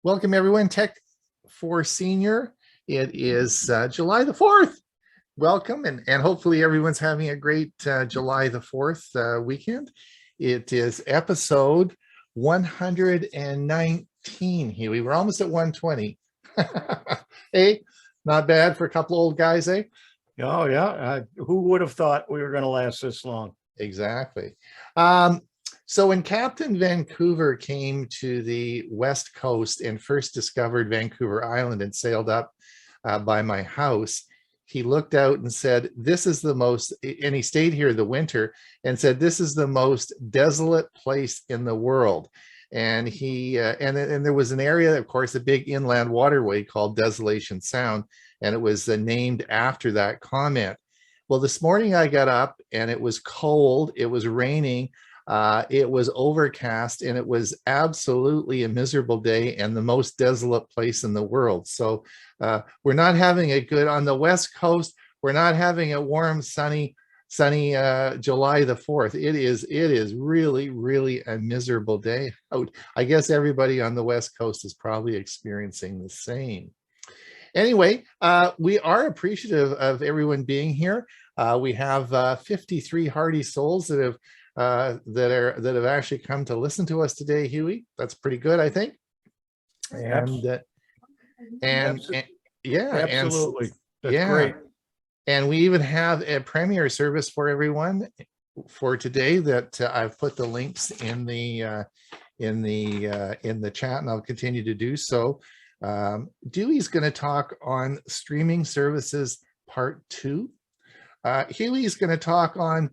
Welcome everyone, Tech for Senior. It is July the 4th. Welcome, and hopefully everyone's having a great July the 4th weekend. It is episode 119, Hewie. We're almost at 120. Hey, not bad for a couple old guys, eh? Oh, yeah. Who would have thought we were going to last this long? Exactly. So when Captain Vancouver came to the West Coast and first discovered Vancouver Island and sailed up by my house, he looked out and said, this is the most, and he stayed here the winter and said, this is the most desolate place in the world. And he, and there was an area, of course, a big inland waterway called Desolation Sound, and it was named after that comment. Well, this morning I got up and it was cold, it was raining, it was overcast, and it was absolutely a miserable day and the most desolate place in the world. So we're not having a good, on the West Coast, we're not having a warm, sunny July the 4th. It is really a miserable day out. I guess everybody on the West Coast is probably experiencing the same. Anyway, we are appreciative of everyone being here. We have 53 hardy souls that have actually come to listen to us today, Hewie. That's pretty good, I think. And yeah, absolutely. That's great. And we even have a premiere service for everyone for today that I've put the links in the chat, and I'll continue to do so. Dewey's going to talk on streaming services part 2. Hewie's going to talk on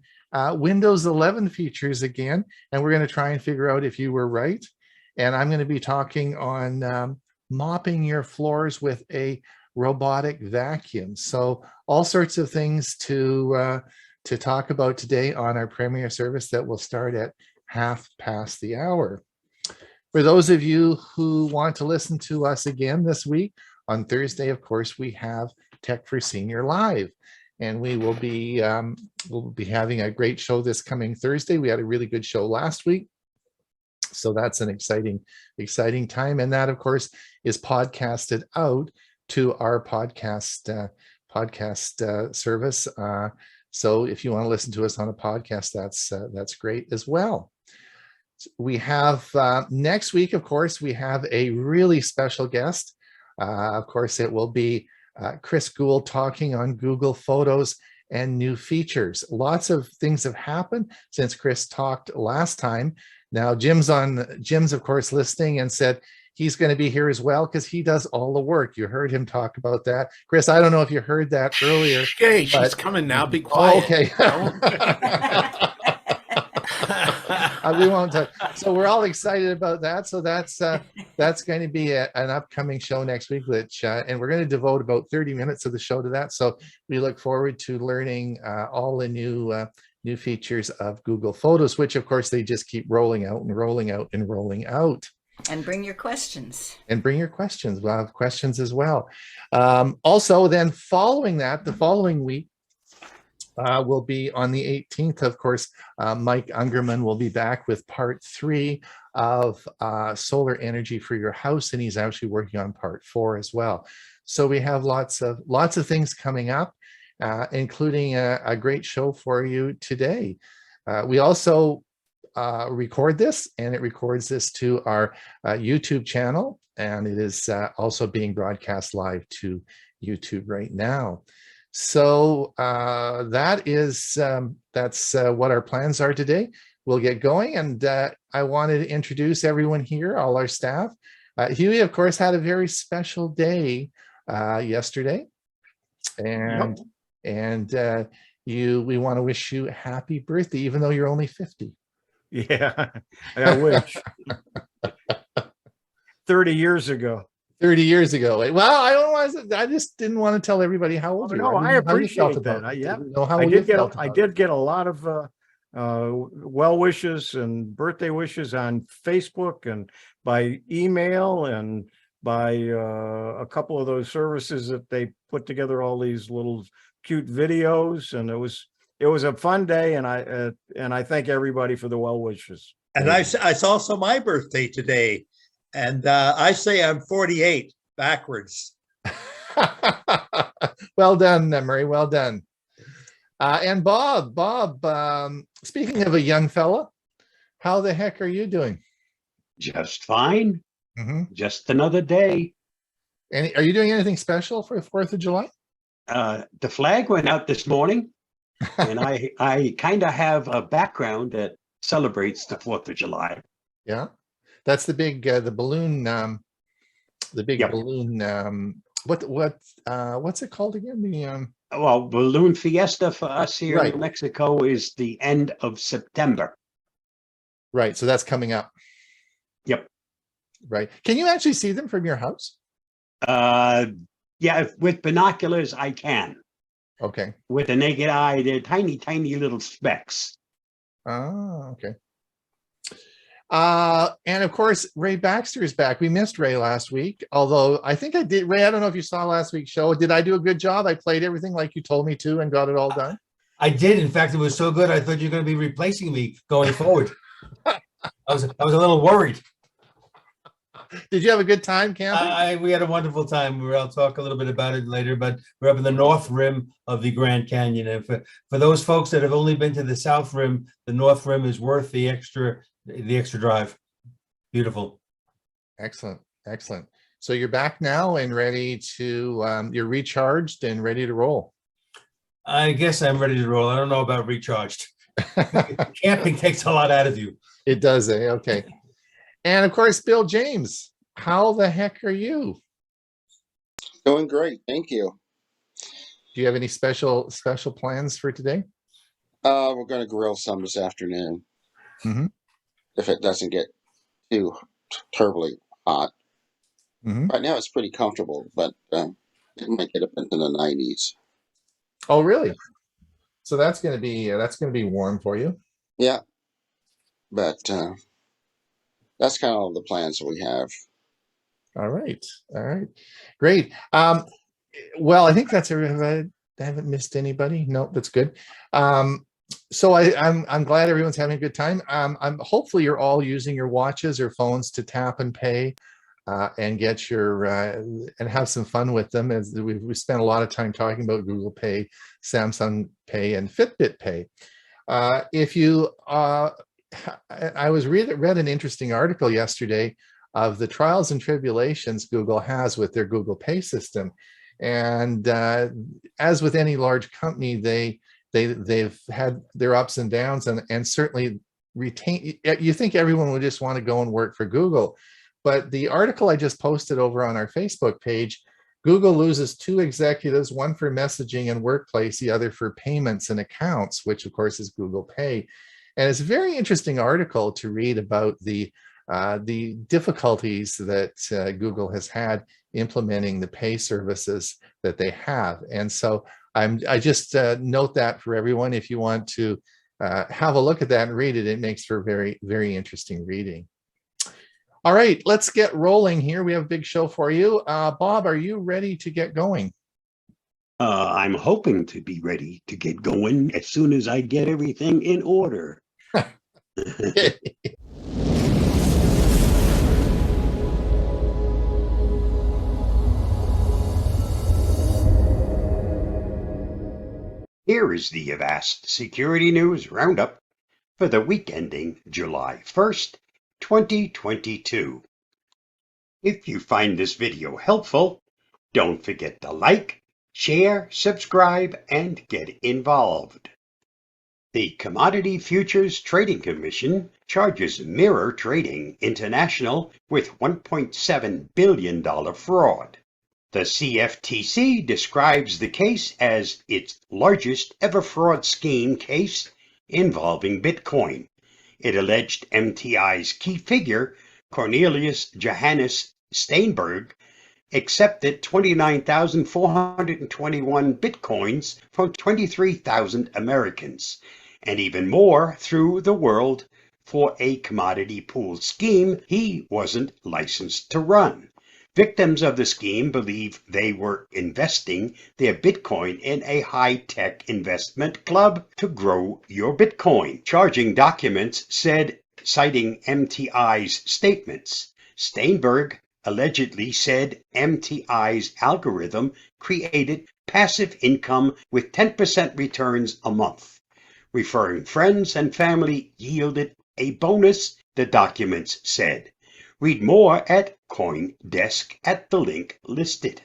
Windows 11 features again, and we're going to try and figure out if you were right. And I'm going to be talking on mopping your floors with a robotic vacuum. So all sorts of things to talk about today on our premiere service that will start at 1/2 the hour. For those of you who want to listen to us again this week, on Thursday, of course, we have Tech for Senior Live. And we will be we'll be having a great show this coming Thursday. We had a really good show last week, so that's an exciting time. And that, of course, is podcasted out to our podcast service. So if you want to listen to us on a podcast, that's great as well. We have next week, of course, we have a really special guest. Of course, it will be Chris Gould talking on Google Photos and new features. Lots of things have happened since Chris talked last time. Now Jim's of course listening and said he's going to be here as well because he does all the work. You heard him talk about that. Chris, I don't know if you heard that earlier. Hey, she's coming now. Be quiet. Okay. We won't talk. So we're all excited about that. So that's going to be an upcoming show next week, which and we're going to devote about 30 minutes of the show to that. So we look forward to learning all the new features of Google Photos, which of course they just keep rolling out and rolling out and rolling out. And bring your questions. And bring your questions. We'll have questions as well. Also, then following that, the following week, will be on the 18th. Of course, Mike Ungerman will be back with part 3 of solar energy for your house, and he's actually working on part 4 as well. So we have lots of things coming up, including a great show for you today. We also record this, and it records this to our YouTube channel, and it is also being broadcast live to YouTube right now. So that's what our plans are today. We'll get going, and I wanted to introduce everyone here, all our staff. Hewie, of course, had a very special day yesterday, and we want to wish you a happy birthday, even though you're only 50. Yeah, I wish. 30 years ago. 30 years ago. Well, I just didn't want to tell everybody how old you are. No, I appreciate that. Yeah, I did get a lot of well wishes and birthday wishes on Facebook and by email and by a couple of those services that they put together all these little cute videos, and it was a fun day, and I thank everybody for the well wishes. And I saw also my birthday today. And I say I'm 48 backwards. Well done, Murray. Well done. And Bob, speaking of a young fella, how the heck are you doing? Just fine. Mm-hmm. Just another day. And are you doing anything special for the 4th of July? The flag went out this morning, and I kind of have a background that celebrates the 4th of July. Yeah, that's the big the balloon Yep. balloon what's it called again? The Well, Balloon Fiesta for us here Right. in New Mexico is the end of September. Right, so that's coming up. Yep. Right. Can you actually see them from your house? Yeah, with binoculars I can. Okay. With the naked eye, they're tiny, tiny little specks. Oh, okay. And of course, Ray Baxter is back. We missed Ray last week, although I think I did. Ray, I don't know if you saw last week's show. Did I do a good job? I played everything like you told me to and got it all done. I did. In fact, it was so good, I thought you were going to be replacing me going forward. I was a little worried. Did you have a good time camping? We had a wonderful time. I'll talk a little bit about it later, but we're up in the north rim of the Grand Canyon. And for those folks that have only been to the south rim, the north rim is worth the extra drive. Beautiful. Excellent. Excellent. So you're back now and ready to, you're recharged and ready to roll. I guess I'm ready to roll. I don't know about recharged. Camping takes a lot out of you. It does, eh? Okay. And of course, Bill James, how the heck are you? Doing great, thank you. Do you have any special plans for today? We're going to grill some this afternoon. Mm-hmm. If it doesn't get too terribly hot. Mm-hmm. Right now it's pretty comfortable, but it might get up into the 90s. Oh, really? So that's going to be warm for you. Yeah, but that's kind of the plans we have. All right. Great. Well, I think that's I haven't missed anybody. No, that's good. So I'm glad everyone's having a good time. I'm hopefully you're all using your watches or phones to tap and pay and get your and have some fun with them. As we spent a lot of time talking about Google Pay, Samsung Pay, and Fitbit Pay. If you I read an interesting article yesterday of the trials and tribulations Google has with their Google Pay system. And as with any large company, they've had their ups and downs and certainly retain. You think everyone would just want to go and work for Google. But the article I just posted over on our Facebook page, Google loses 2 executives, one for messaging and workplace, the other for payments and accounts, which of course is Google Pay. And it's a very interesting article to read about the difficulties that Google has had implementing the pay services that they have. And so I just note that for everyone, if you want to have a look at that and read it, it makes for very, very interesting reading. All right, let's get rolling here. We have a big show for you. Bob, are you ready to get going? I'm hoping to be ready to get going as soon as I get everything in order. Here is the Avast Security News Roundup for the week ending July 1st, 2022. If you find this video helpful, don't forget to like, share, subscribe, and get involved. The Commodity Futures Trading Commission charges Mirror Trading International with $1.7 billion fraud. The CFTC describes the case as its largest ever fraud scheme case involving Bitcoin. It alleged MTI's key figure, Cornelius Johannes Steinberg, accepted 29,421 Bitcoins from 23,000 Americans, and even more through the world for a commodity pool scheme he wasn't licensed to run. Victims of the scheme believe they were investing their Bitcoin in a high-tech investment club to grow your Bitcoin. Charging documents said, citing MTI's statements, Steinberg allegedly said MTI's algorithm created passive income with 10% returns a month. Referring friends and family yielded a bonus, the documents said. Read more at CoinDesk at the link listed.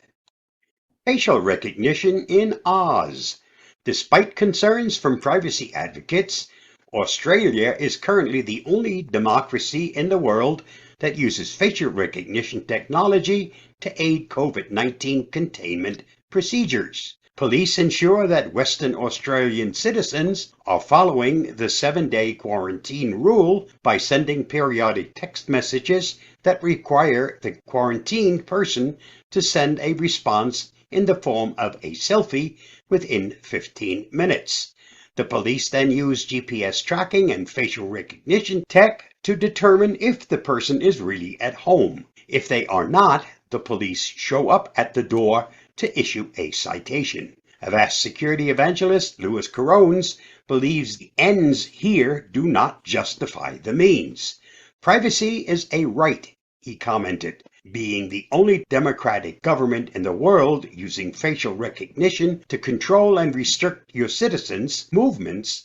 Facial recognition in Oz. Despite concerns from privacy advocates, Australia is currently the only democracy in the world that uses facial recognition technology to aid COVID-19 containment procedures. Police ensure that Western Australian citizens are following the 7-day quarantine rule by sending periodic text messages that require the quarantined person to send a response in the form of a selfie within 15 minutes. The police then use GPS tracking and facial recognition tech to determine if the person is really at home. If they are not, the police show up at the door to issue a citation. Avast security evangelist Louis Carones believes the ends here do not justify the means. Privacy is a right, he commented. Being the only democratic government in the world using facial recognition to control and restrict your citizens' movements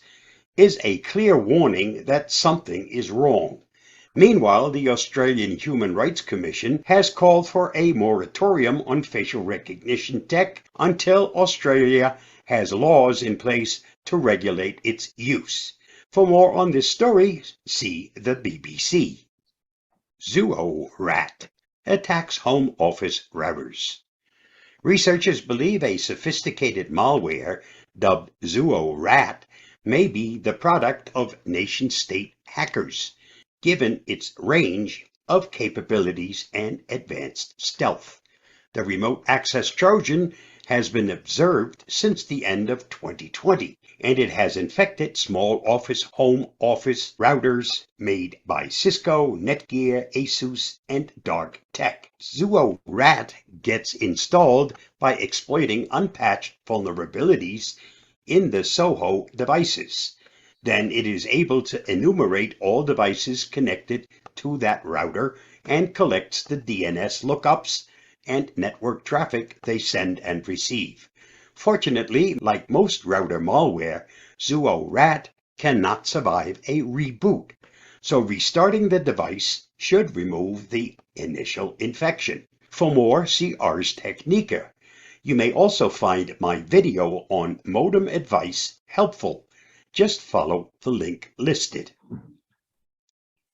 is a clear warning that something is wrong. Meanwhile, the Australian Human Rights Commission has called for a moratorium on facial recognition tech until Australia has laws in place to regulate its use. For more on this story, see the BBC. Zuo rat attacks home office routers. Researchers believe a sophisticated malware dubbed Zuo rat may be the product of nation-state hackers, given its range of capabilities and advanced stealth. The remote access Trojan has been observed since the end of 2020, and it has infected small home office routers made by Cisco, Netgear, Asus, and Dark Tech. Zuo rat gets installed by exploiting unpatched vulnerabilities in the Soho devices. Then it is able to enumerate all devices connected to that router and collects the DNS lookups and network traffic they send and receive. Fortunately, like most router malware, Zuo rat cannot survive a reboot, so restarting the device should remove the initial infection. For more, see Ars Technica. You may also find my video on modem advice helpful. Just follow the link listed.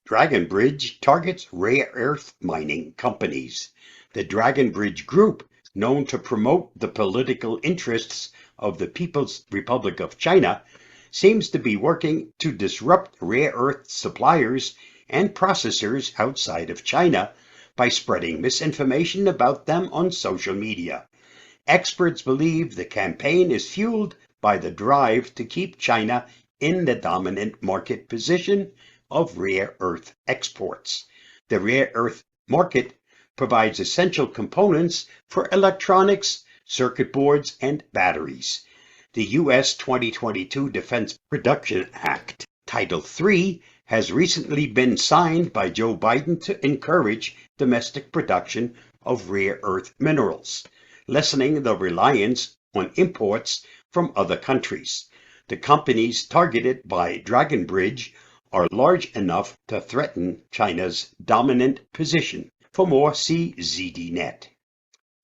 Dragon Bridge targets rare earth mining companies. The Dragon Bridge Group, known to promote the political interests of the People's Republic of China, seems to be working to disrupt rare earth suppliers and processors outside of China by spreading misinformation about them on social media. Experts believe the campaign is fueled by the drive to keep China in the dominant market position of rare earth exports. The rare earth market provides essential components for electronics, circuit boards, and batteries. The U.S. 2022 Defense Production Act, Title III, has recently been signed by Joe Biden to encourage domestic production of rare earth minerals, lessening the reliance on imports from other countries. The companies targeted by Dragon Bridge are large enough to threaten China's dominant position. For more, see ZDNet.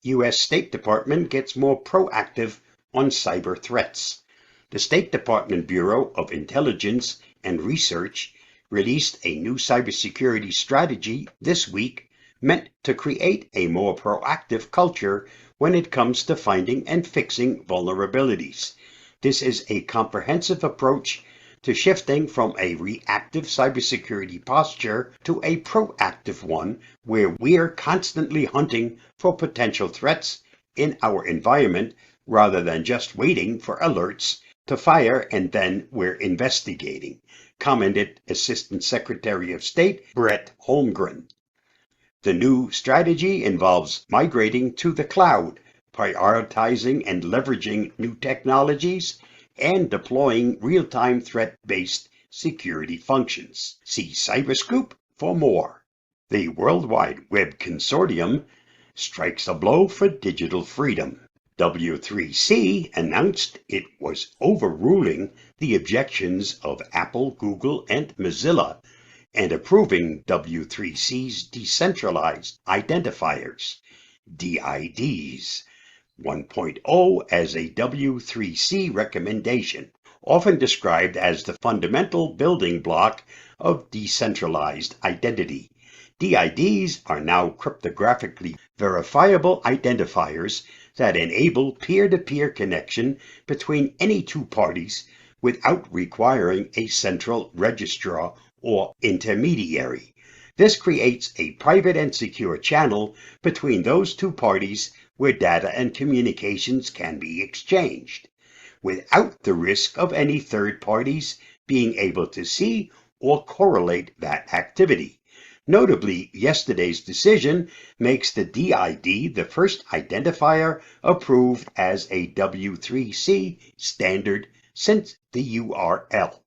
U.S. State Department gets more proactive on cyber threats. The State Department Bureau of Intelligence and Research released a new cybersecurity strategy this week meant to create a more proactive culture when it comes to finding and fixing vulnerabilities. This is a comprehensive approach to shifting from a reactive cybersecurity posture to a proactive one where we're constantly hunting for potential threats in our environment rather than just waiting for alerts to fire and then we're investigating, commented Assistant Secretary of State Brett Holmgren. The new strategy involves migrating to the cloud, prioritizing and leveraging new technologies, and deploying real-time threat-based security functions. See Cyberscoop for more. The World Wide Web Consortium strikes a blow for digital freedom. W3C announced it was overruling the objections of Apple, Google, and Mozilla and approving W3C's decentralized identifiers, DIDs 1.0 as a W3C recommendation, often described as the fundamental building block of decentralized identity. DIDs are now cryptographically verifiable identifiers that enable peer-to-peer connection between any two parties without requiring a central registrar or intermediary. This creates a private and secure channel between those two parties where data and communications can be exchanged, without the risk of any third parties being able to see or correlate that activity. Notably, yesterday's decision makes the DID the first identifier approved as a W3C standard since the URL.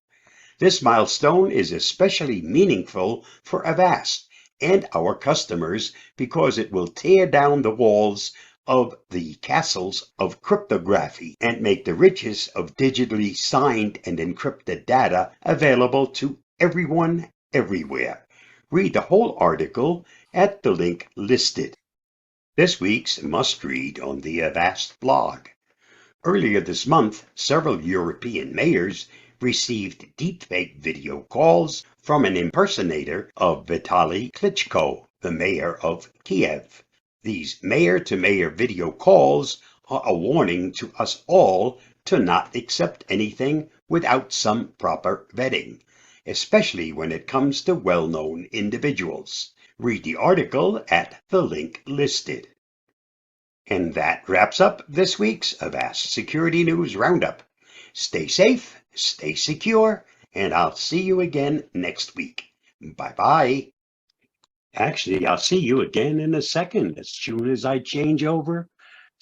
This milestone is especially meaningful for Avast and our customers because it will tear down the walls of the castles of cryptography and make the riches of digitally signed and encrypted data available to everyone, everywhere. Read the whole article at the link listed. This week's must-read on the Avast blog. Earlier this month, several European mayors received deepfake video calls from an impersonator of Vitaly Klitschko, the mayor of Kiev. These mayor-to-mayor video calls are a warning to us all to not accept anything without some proper vetting, especially when it comes to well-known individuals. Read the article at the link listed. And that wraps up this week's Avast Security News Roundup. Stay safe, stay secure, and I'll see you again next week. Bye-bye. Actually, I'll see you again in a second as soon as I change over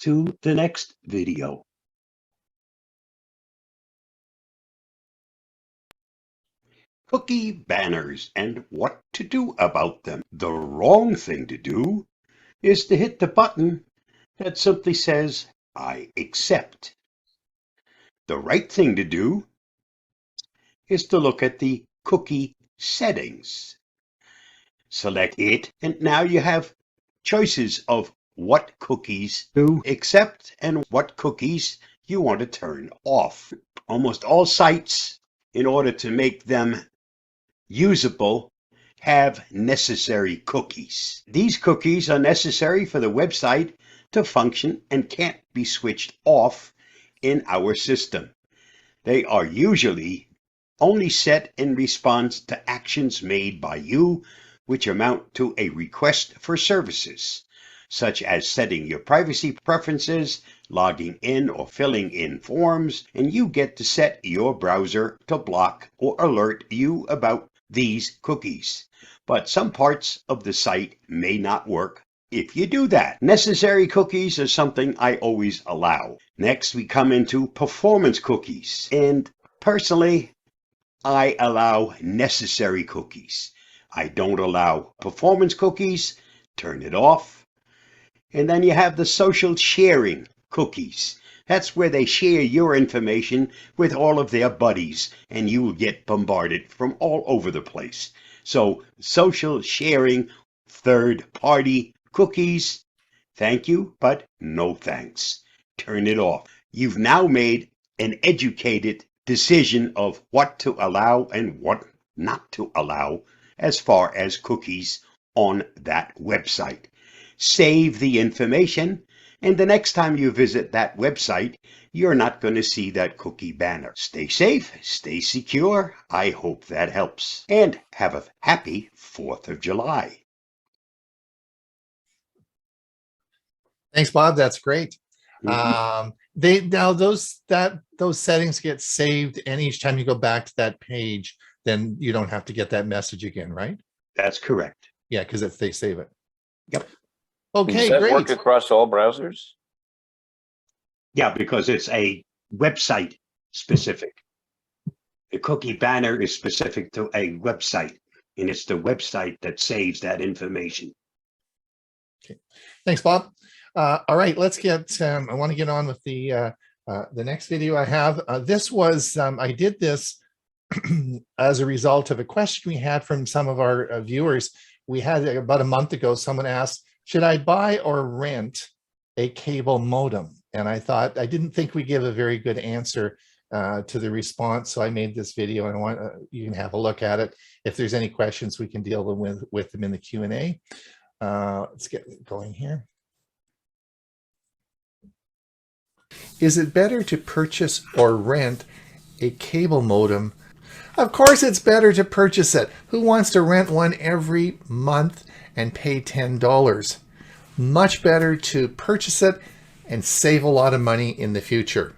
to the next video. Cookie banners and what to do about them. The wrong thing to do is to hit the button that simply says, I accept. The right thing to do is to look at the cookie settings. Select it, and now you have choices of what cookies to accept and what cookies you want to turn off. Almost all sites, in order to make them usable, have necessary cookies. These cookies are necessary for the website to function and can't be switched off in our system. They are usually only set in response to actions made by you, which amount to a request for services, such as setting your privacy preferences, logging in or filling in forms, and you get to set your browser to block or alert you about these cookies. But some parts of the site may not work if you do that. Necessary cookies are something I always allow. Next, we come into performance cookies. And personally, I allow necessary cookies. I don't allow performance cookies. Turn it off. And then you have the social sharing cookies. That's where they share your information with all of their buddies, and you will get bombarded from all over the place. So social sharing, third-party cookies, thank you, but no thanks. Turn it off. You've now made an educated decision of what to allow and what not to allow as far as cookies on that website. Save the information, and the next time you visit that website, you're not going to see that cookie banner. Stay safe, stay secure. I hope that helps. And have a happy 4th of July. Thanks, Bob. That's great. Mhm. Those settings get saved, and each time you go back to that page, then you don't have to get that message again, right? That's correct. Yeah, because if they save it. Yep. Okay, Does that great. work across all browsers? Yeah, because it's a website specific. The cookie banner is specific to a website. and it's the website that saves that information. Okay. Thanks, Bob. All right, let's get, I want to get on with the next video I have. This was, I did this as a result of a question we had from some of our viewers. We had about a month ago, someone asked, should I buy or rent a cable modem? And I thought, I didn't think we give a very good answer to the response. So I made this video, and I want you can have a look at it. If there's any questions, we can deal with them in the Q&A. Let's get going here. Is it better to purchase or rent a cable modem? Of course it's better to purchase it. Who wants to rent one every month and pay $10? Much better to purchase it and save a lot of money in the future.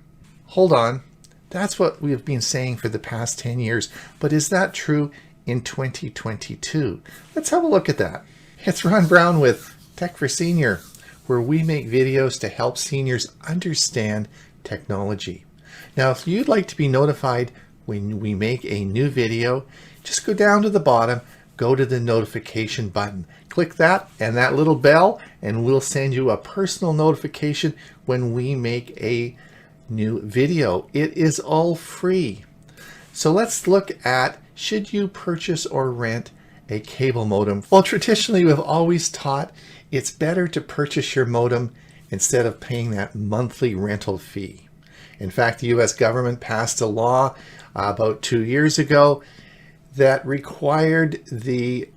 Hold on. That's what we have been saying for the past 10 years. But is that true in 2022? Let's have a look at that. It's Ron Brown with Tech for Senior, where we make videos to help seniors understand technology. Now, if you'd like to be notified when we make a new video, just go down to the bottom, go to the notification button. Click that and that little bell, and we'll send you a personal notification when we make a new video. It is all free. So let's look at, should you purchase or rent a cable modem? Well, traditionally, we've always taught it's better to purchase your modem instead of paying that monthly rental fee. In fact, the US government passed a law about 2 years ago that required the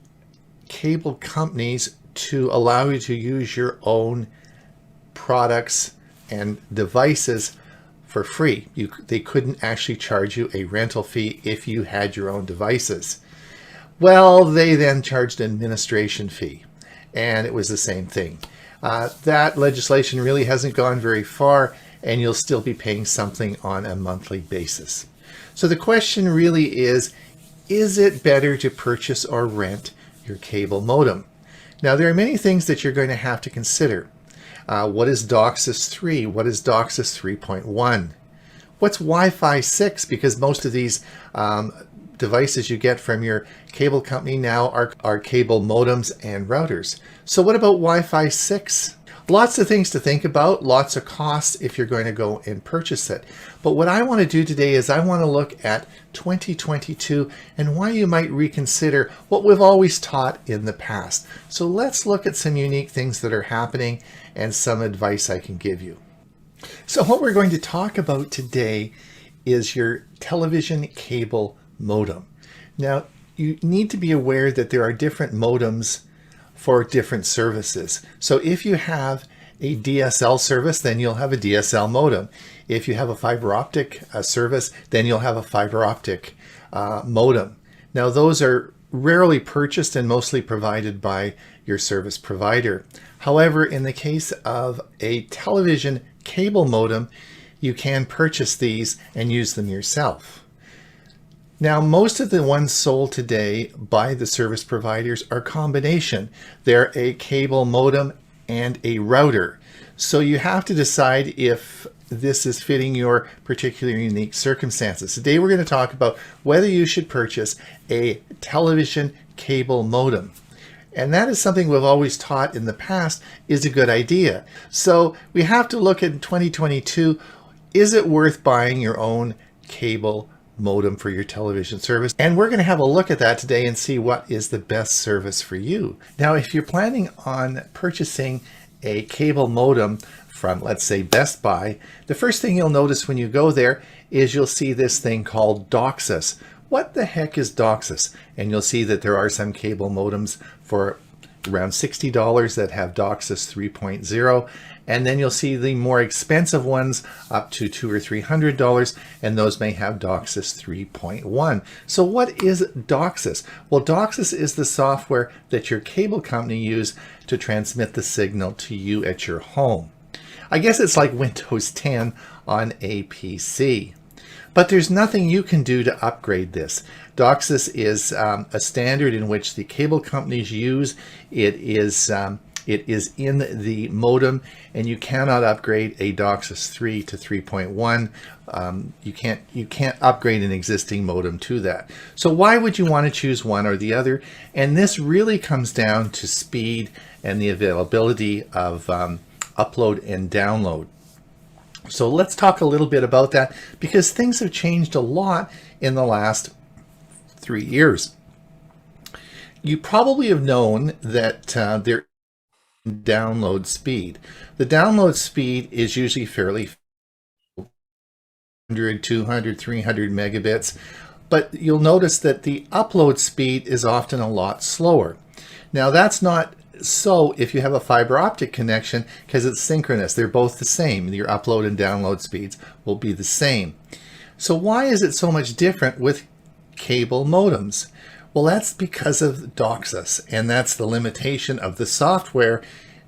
cable companies to allow you to use your own products and devices for free. They couldn't actually charge you a rental fee if you had your own devices. Well, they then charged an administration fee, and it was the same thing. That legislation really hasn't gone very far, and you'll still be paying something on a monthly basis. So the question really is it better to purchase or rent your cable modem? Now, there are many things that you're going to have to consider. What is DOCSIS 3? What is DOCSIS 3.1? What's Wi-Fi 6? Because most of these devices you get from your cable company now are cable modems and routers. So what about Wi-Fi 6? Lots of things to think about, lots of costs if you're going to go and purchase it. But what I want to do today is I want to look at 2022 and why you might reconsider what we've always taught in the past. So let's look at some unique things that are happening and some advice I can give you. So what we're going to talk about today is your television cable modem. Now, you need to be aware that there are different modems for different services. So if you have a DSL service, then you'll have a DSL modem. If you have a fiber optic service, then you'll have a fiber optic modem. Now, those are rarely purchased and mostly provided by your service provider. However, in the case of a television cable modem, you can purchase these and use them yourself. Now, most of the ones sold today by the service providers are combination. They're a cable modem and a router. So you have to decide if this is fitting your particular unique circumstances. Today we're going to talk about whether you should purchase a television cable modem. And that is something we've always taught in the past is a good idea. So we have to look at 2022, is it worth buying your own cable modem for your television service? And we're going to have a look at that today and see what is the best service for you. Now, if you're planning on purchasing a cable modem from, let's say, Best Buy, the first thing you'll notice when you go there is you'll see this thing called DOCSIS. What the heck is DOCSIS? And you'll see that there are some cable modems for around $60 that have DOCSIS 3.0. And then you'll see the more expensive ones up to $200 or $300, and those may have DOCSIS 3.1. So what is DOCSIS? Well, DOCSIS is the software that your cable company uses to transmit the signal to you at your home. I guess it's like Windows 10 on a PC. But there's nothing you can do to upgrade this. DOCSIS is a standard in which the cable companies use. It is It is in the modem, and you cannot upgrade a DOCSIS 3 to 3.1. You can't upgrade an existing modem to that. So why would you want to choose one or the other? And this really comes down to speed and the availability of upload and download. So let's talk a little bit about that, because things have changed a lot in the last 3 years. You probably have known that there download speed. The download speed is usually fairly 100, 200, 300 megabits, but you'll notice that the upload speed is often a lot slower. Now that's not so if you have a fiber optic connection, because it's synchronous. They're both the same. Your upload and download speeds will be the same. So why is it so much different with cable modems? Well, that's because of DOCSIS, and that's the limitation of the software.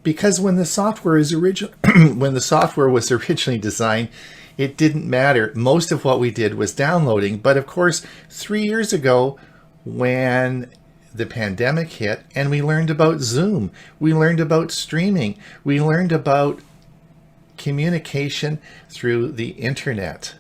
Because when the software was originally designed, it didn't matter. Most of what we did was downloading. But of course, 3 years ago, when the pandemic hit and we learned about Zoom, we learned about streaming, we learned about communication through the internet.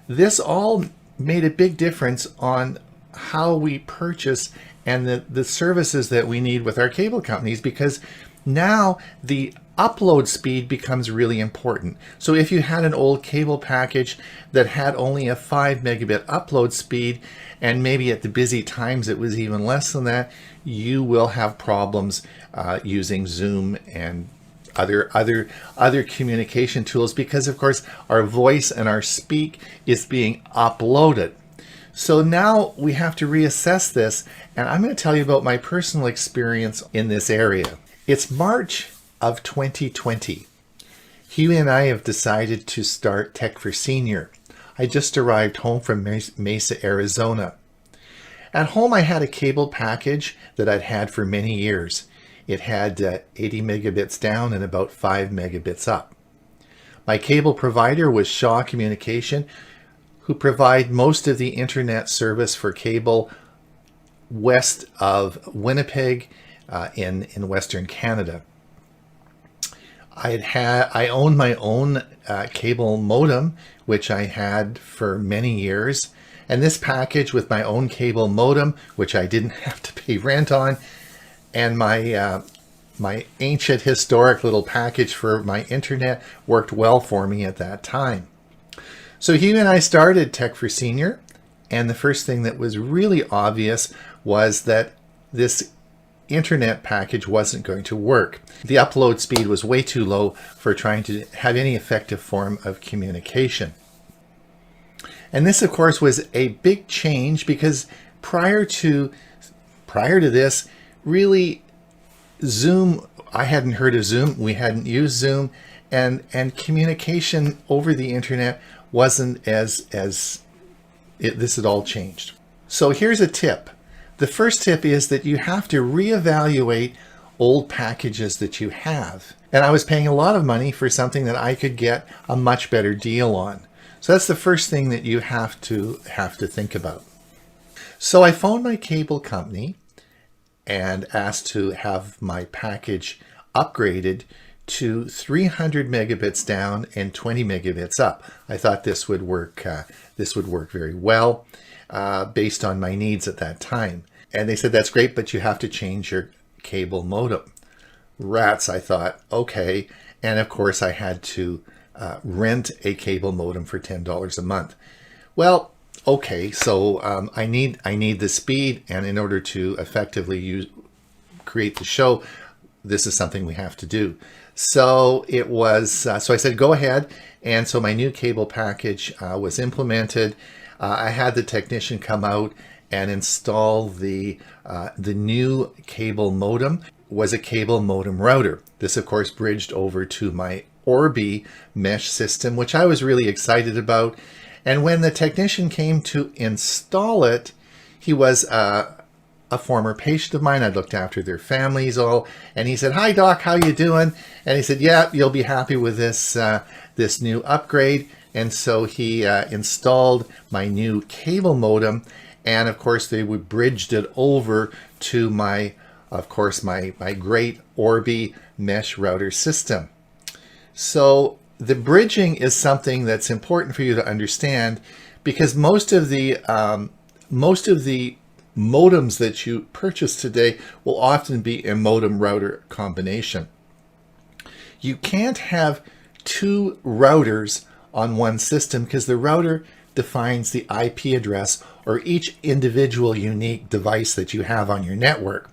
This all made a big difference on how we purchase and the services that we need with our cable companies, because now the upload speed becomes really important. So if you had an old cable package that had only a 5 megabit upload speed, and maybe at the busy times it was even less than that, you will have problems using Zoom and other communication tools, because of course our voice and our speak is being uploaded. So now we have to reassess this, and I'm going to tell you about my personal experience in this area. It's March of 2020. Hewie and I have decided to start Tech for Senior. I just arrived home from Mesa, Arizona. At home, I had a cable package that I'd had for many years. It had 80 megabits down and about 5 megabits up. My cable provider was Shaw Communication, who provide most of the internet service for cable west of Winnipeg in Western Canada. I owned my own cable modem, which I had for many years. And this package with my own cable modem, which I didn't have to pay rent on, and my ancient historic little package for my internet worked well for me at that time. So Hewie and I started Tech for Senior, and the first thing that was really obvious was that this internet package wasn't going to work. The upload speed was way too low for trying to have any effective form of communication. And this, of course, was a big change, because prior to this, really, Zoom, I hadn't heard of Zoom, we hadn't used Zoom, and communication over the internet wasn't this had all changed. So here's a tip. The first tip is that you have to reevaluate old packages that you have. And I was paying a lot of money for something that I could get a much better deal on. So that's the first thing that you have to think about. So I phoned my cable company and asked to have my package upgraded to 300 megabits down and 20 megabits up. I thought this would work very well based on my needs at that time. And they said, that's great, but you have to change your cable modem. Rats, I thought, okay. And of course I had to rent a cable modem for $10 a month. Well, okay, so I need the speed, and in order to effectively create the show, this is something we have to do. So it was, so I said, go ahead. And so my new cable package was implemented. I had the technician come out and install the new cable modem. Was a cable modem router. This, of course, bridged over to my Orbi mesh system, which I was really excited about. And when the technician came to install it, he was a former patient of mine. I looked after their families all, and he said, "Hi, Doc, how you doing?" And he said, "Yeah, you'll be happy with this this new upgrade." And so he installed my new cable modem, and of course they bridged it over to my of course, my great Orbi mesh router system. So the bridging is something that's important for you to understand, because most of the modems that you purchase today will often be a modem router combination. You can't have two routers on one system because the router defines the IP address or each individual unique device that you have on your network.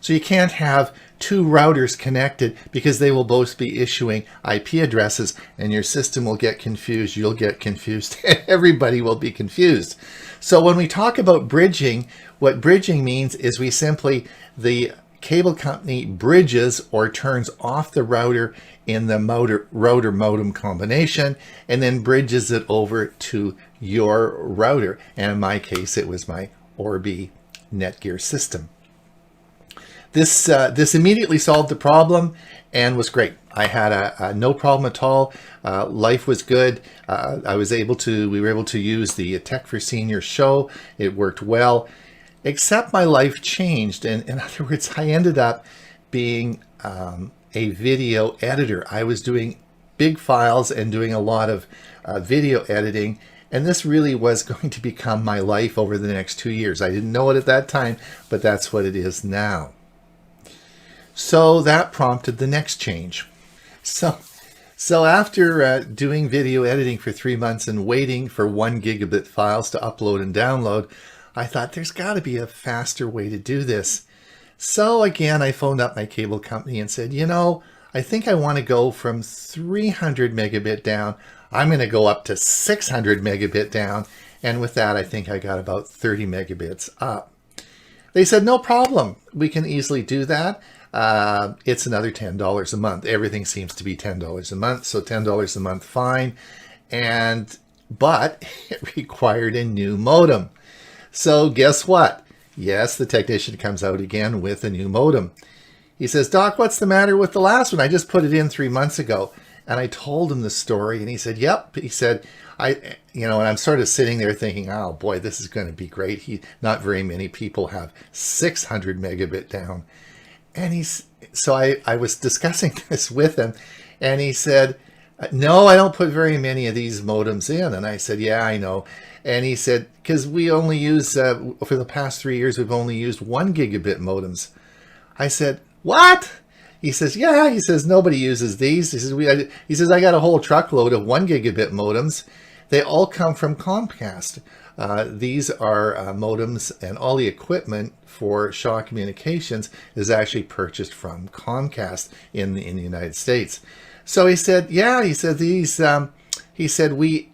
So you can't have two routers connected because they will both be issuing IP addresses, and your system will get confused, you'll get confused, everybody will be confused. So when we talk about bridging, what bridging means is the cable company bridges or turns off the router in the router modem combination and then bridges it over to your router. And in my case, it was my Orbi Netgear system. This immediately solved the problem and was great. I had no problem at all. Life was good. We were able to use the Tech for Seniors show. It worked well, except my life changed. And in other words, I ended up being a video editor. I was doing big files and doing a lot of video editing. And this really was going to become my life over the next 2 years. I didn't know it at that time, but that's what it is now. So that prompted the next change. So after doing video editing for 3 months and waiting for 1 gigabit files to upload and download, I thought there's got to be a faster way to do this. So again, I phoned up my cable company and said, I think I want to go from 300 megabit down. I'm going to go up to 600 megabit down. And with that, I think I got about 30 megabits up. They said, no problem. We can easily do that. It's another $10 a month. Everything seems to be $10 a month. So $10 a month, fine. But it required a new modem. So guess what? Yes, the technician comes out again with a new modem. He says, Doc, what's the matter with the last one? I just put it in 3 months ago. And I told him the story and he said, yep. He said, and I'm sort of sitting there thinking, oh boy, this is going to be great. Not very many people have 600 megabit down. And so I was discussing this with him and he said, no, I don't put very many of these modems in. And I said, yeah, I know. And he said, because we only use, for the past 3 years, we've only used 1 gigabit modems. I said, what? He says, yeah, he says, nobody uses these. He says, I got a whole truckload of 1 gigabit modems. They all come from Comcast. These are modems, and all the equipment for Shaw Communications is actually purchased from Comcast in the United States. So he said, yeah, he said, we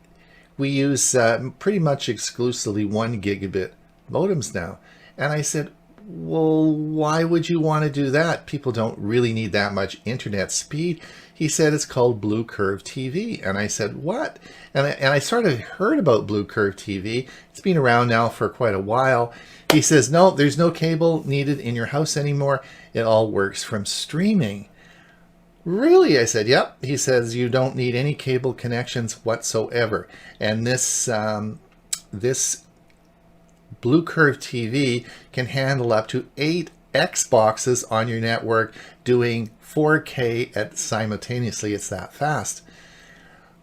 use pretty much exclusively 1 gigabit modems now. And I said, well, why would you want to do that? People don't really need that much internet speed. He said, it's called Blue Curve TV. And I said, what? And I sort of heard about Blue Curve TV. It's been around now for quite a while. He says, no, there's no cable needed in your house anymore. It all works from streaming. Really? I said, yep. He says, you don't need any cable connections whatsoever. And this Blue Curve TV can handle up to 8 Xboxes on your network doing 4K simultaneously. It's that fast.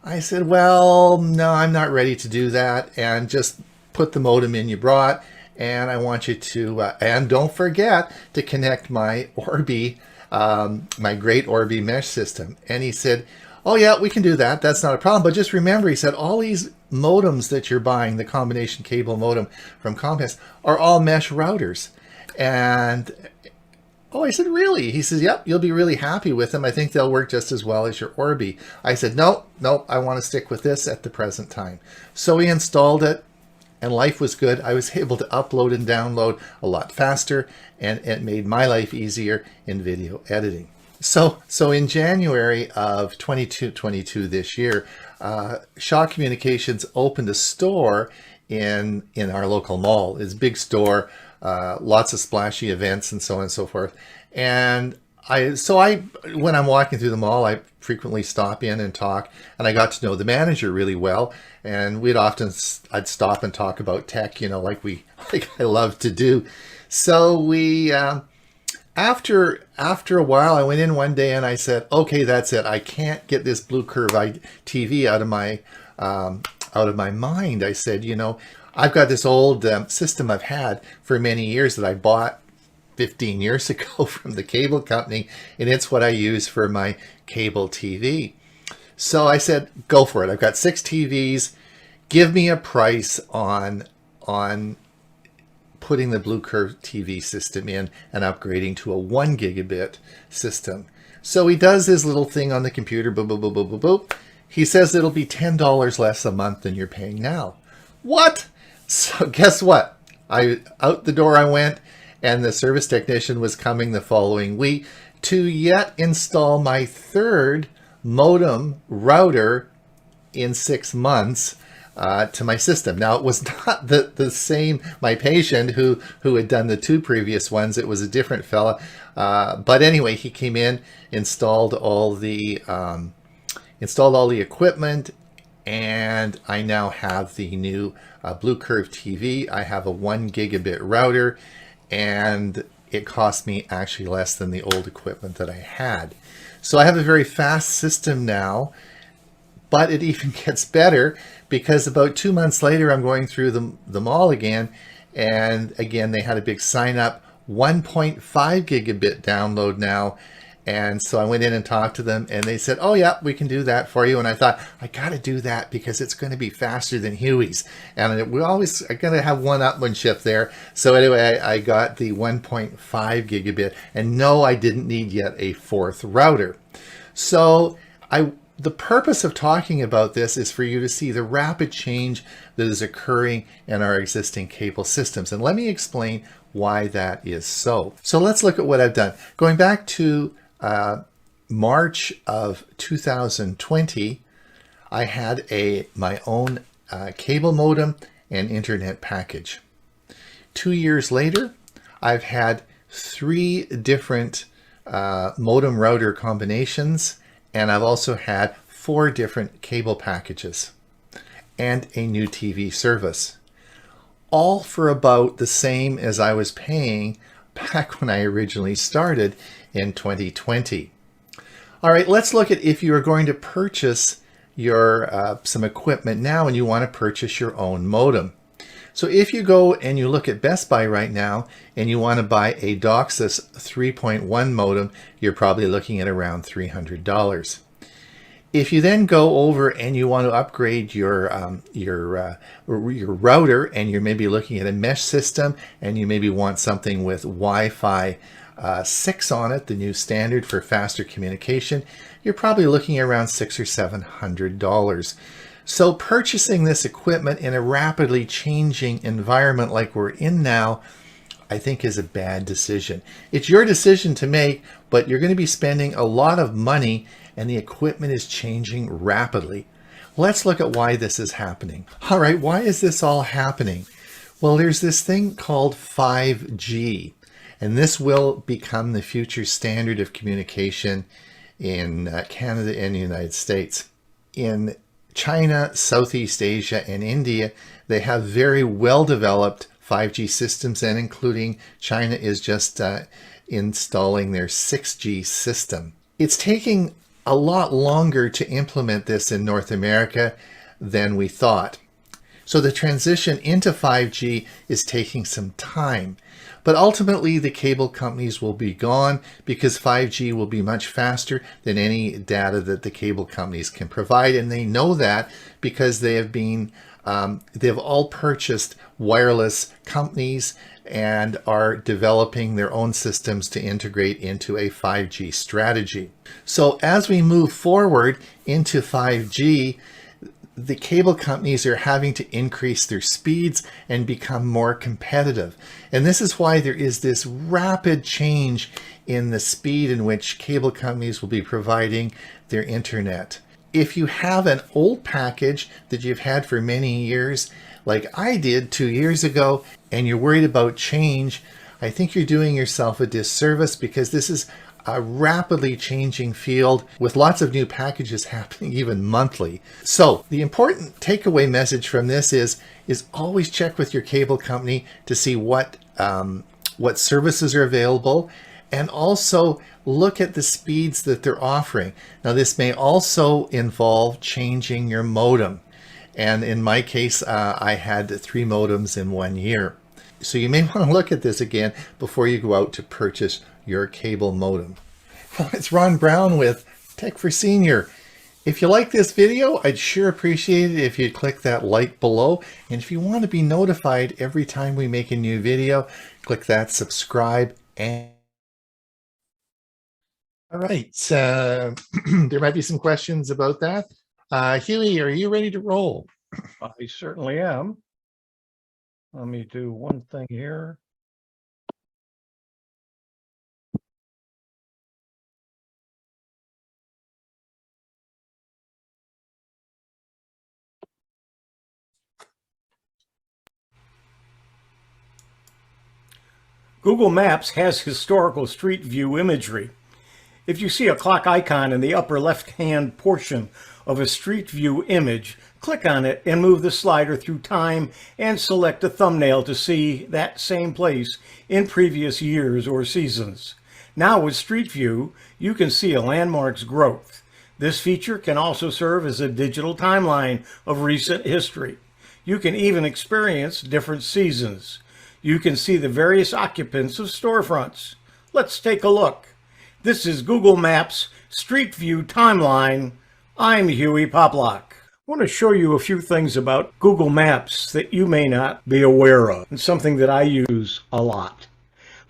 I said, well, no, I'm not ready to do that. And just put the modem in you brought. And I want you to, and don't forget to connect my Orbi, my great Orbi mesh system. And he said, oh yeah, we can do that. That's not a problem. But just remember, he said, all these modems that you're buying, the combination cable modem from Comcast, are all mesh routers. And oh, I said, really? He says, yep, you'll be really happy with them. I think they'll work just as well as your Orbi. I said, no, I want to stick with this at the present time. So we installed it and life was good. I was able to upload and download a lot faster, and it made my life easier in video editing. So in January of 2022 this year, Shaw Communications opened a store in our local mall. It's a big store, lots of splashy events and so on and so forth. And when I'm walking through the mall, I frequently stop in and talk, and I got to know the manager really well. And I'd stop and talk about tech, like I love to do. So after a while, I went in one day and I said, okay, that's it. I can't get this Blue Curve TV out of my mind. I said, you know, I've got this old system I've had for many years that I bought 15 years ago from the cable company, and it's what I use for my cable TV. So I said, go for it. I've got 6 TVs. Give me a price on putting the Blue Curve TV system in and upgrading to a 1 gigabit system. So he does his little thing on the computer, boop, boop, boop, boop, boop, boop. He says it'll be $10 less a month than you're paying now. What? So guess what? Out the door I went, and the service technician was coming the following week to yet install my 3rd modem router in 6 months to my system. Now, it was not the same, my patient who had done the 2 previous ones. It was a different fella. But anyway, he came in, installed all the equipment, and I now have the new Blue Curve TV. I have a 1 gigabit router, and it cost me actually less than the old equipment that I had. So I have a very fast system now, but it even gets better because about 2 months later, I'm going through the mall again, and again, they had a big sign up, 1.5 gigabit download now. And so I went in and talked to them, and they said, oh yeah, we can do that for you. And I thought, I got to do that because it's going to be faster than Hewie's. And we always are going to have one-upmanship there. So anyway, I got the 1.5 gigabit, and no, I didn't need yet a 4th router. So the purpose of talking about this is for you to see the rapid change that is occurring in our existing cable systems. And let me explain why that is so. So let's look at what I've done. Going back to March of 2020, I had my own cable modem and internet package. 2 years later, I've had 3 different modem router combinations, and I've also had 4 different cable packages and a new TV service, all for about the same as I was paying back when I originally started in 2020. All right, let's look at if you are going to purchase your some equipment now and you want to purchase your own modem. So if you go and you look at Best Buy right now and you want to buy a DOCSIS 3.1 modem, you're probably looking at around $300. If you then go over and you want to upgrade your router, and you're maybe looking at a mesh system, and you maybe want something with Wi-Fi 6 on it, the new standard for faster communication, you're probably looking at around $600 or $700. So purchasing this equipment in a rapidly changing environment like we're in now, I think is a bad decision. It's your decision to make, but you're going to be spending a lot of money, and the equipment is changing rapidly. Let's look at why this is happening. All right, why is this all happening? Well, there's this thing called 5G, and this will become the future standard of communication in Canada and the United States. In China, Southeast Asia, and India, they have very well-developed 5G systems, and including China is just installing their 6G system. It's taking a lot longer to implement this in North America than we thought. So the transition into 5G is taking some time. But ultimately, the cable companies will be gone because 5G will be much faster than any data that the cable companies can provide. And they know that because they have been, they've all purchased wireless companies and are developing their own systems to integrate into a 5G strategy. So as we move forward into 5G, the cable companies are having to increase their speeds and become more competitive. And this is why there is this rapid change in the speed in which cable companies will be providing their internet. If you have an old package that you've had for many years, like I did 2 years ago, and you're worried about change, I think you're doing yourself a disservice, because this is a rapidly changing field with lots of new packages happening even monthly. So the important takeaway message from this is always check with your cable company to see what services are available, and also look at the speeds that they're offering. Now, this may also involve changing your modem. And in my case, I had 3 modems in 1 year. So you may want to look at this again before you go out to purchase your cable modem. Well, it's Ron Brown with Tech for Senior. If you like this video, I'd sure appreciate it if you'd click that like below. And if you want to be notified every time we make a new video, click that subscribe. And all right, there might be some questions about that. Hewie, are you ready to roll? I certainly am. Let me do one thing here. Google Maps has historical street view imagery. If you see a clock icon in the upper left-hand portion of a street view image, click on it and move the slider through time and select a thumbnail to see that same place in previous years or seasons. Now with Street View, you can see a landmark's growth. This feature can also serve as a digital timeline of recent history. You can even experience different seasons. You can see the various occupants of storefronts. Let's take a look. This is Google Maps Street View Timeline. I'm Hewie Poplock. I want to show you a few things about Google Maps that you may not be aware of, and something that I use a lot.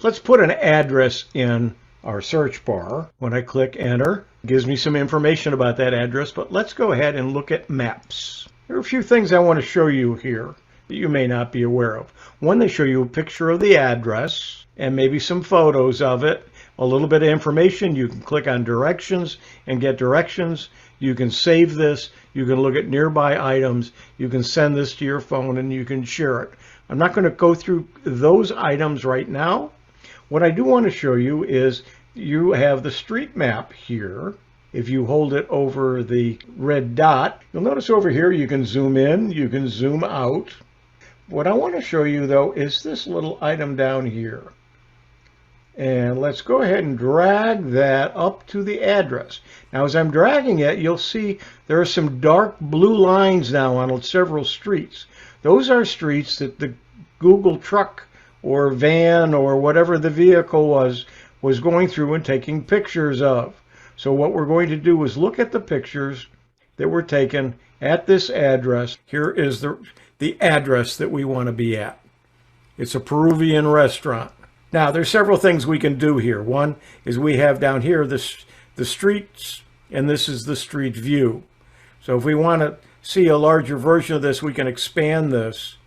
Let's put an address in our search bar. When I click enter, it gives me some information about that address, but let's go ahead and look at maps. There are a few things I want to show you here that you may not be aware of. One, they show you a picture of the address and maybe some photos of it, a little bit of information. You can click on directions and get directions. You can save this. You can look at nearby items. You can send this to your phone and you can share it. I'm not going to go through those items right now. What I do want to show you is you have the street map here. If you hold it over the red dot, you'll notice over here you can zoom in, you can zoom out. What I want to show you though is this little item down here. And let's go ahead and drag that up to the address. Now as I'm dragging it, you'll see there are some dark blue lines now on several streets. Those are streets that the Google truck or van or whatever the vehicle was going through and taking pictures of. So what we're going to do is look at the pictures that were taken at this address. Here is the address that we want to be at. It's a Peruvian restaurant. Now, there's several things we can do here. One is we have down here the streets, and this is the street view. So if we want to see a larger version of this, we can expand this,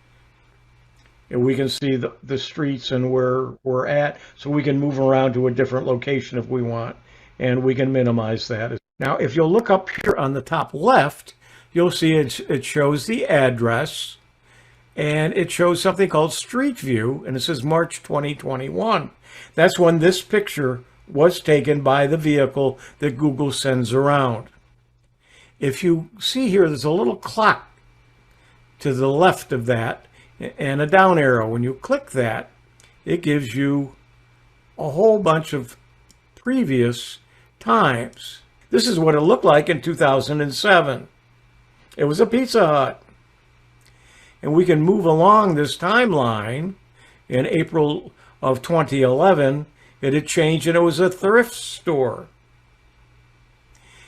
and we can see the streets and where we're at, so we can move around to a different location if we want, and we can minimize that. Now, if you'll look up here on the top left, you'll see it shows the address, and it shows something called Street View, and it says March 2021. That's when this picture was taken by the vehicle that Google sends around. If you see here, there's a little clock to the left of that and a down arrow. When you click that, it gives you a whole bunch of previous times. This is what it looked like in 2007. It was a Pizza Hut. And we can move along this timeline. In April of 2011, it had changed and it was a thrift store.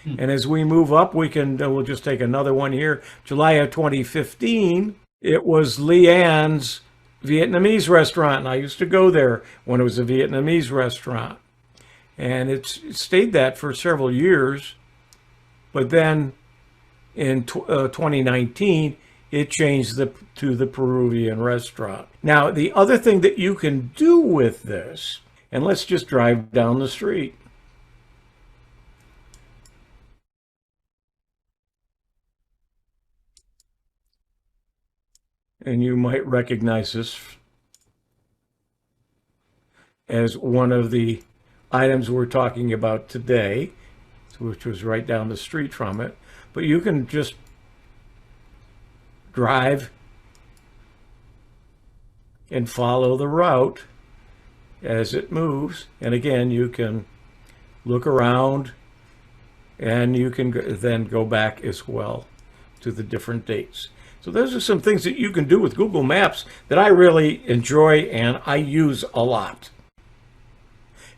And as we move up, we'll just take another one here. July of 2015, it was Leanne's Vietnamese restaurant. And I used to go there when it was a Vietnamese restaurant. And it stayed that for several years. But then in 2019, it changed to the Peruvian restaurant. Now, the other thing that you can do with this, and let's just drive down the street. And you might recognize this as one of the items we're talking about today, which was right down the street from it. But you can just drive and follow the route as it moves. And again, you can look around, and you can then go back as well to the different dates. So those are some things that you can do with Google Maps that I really enjoy and I use a lot.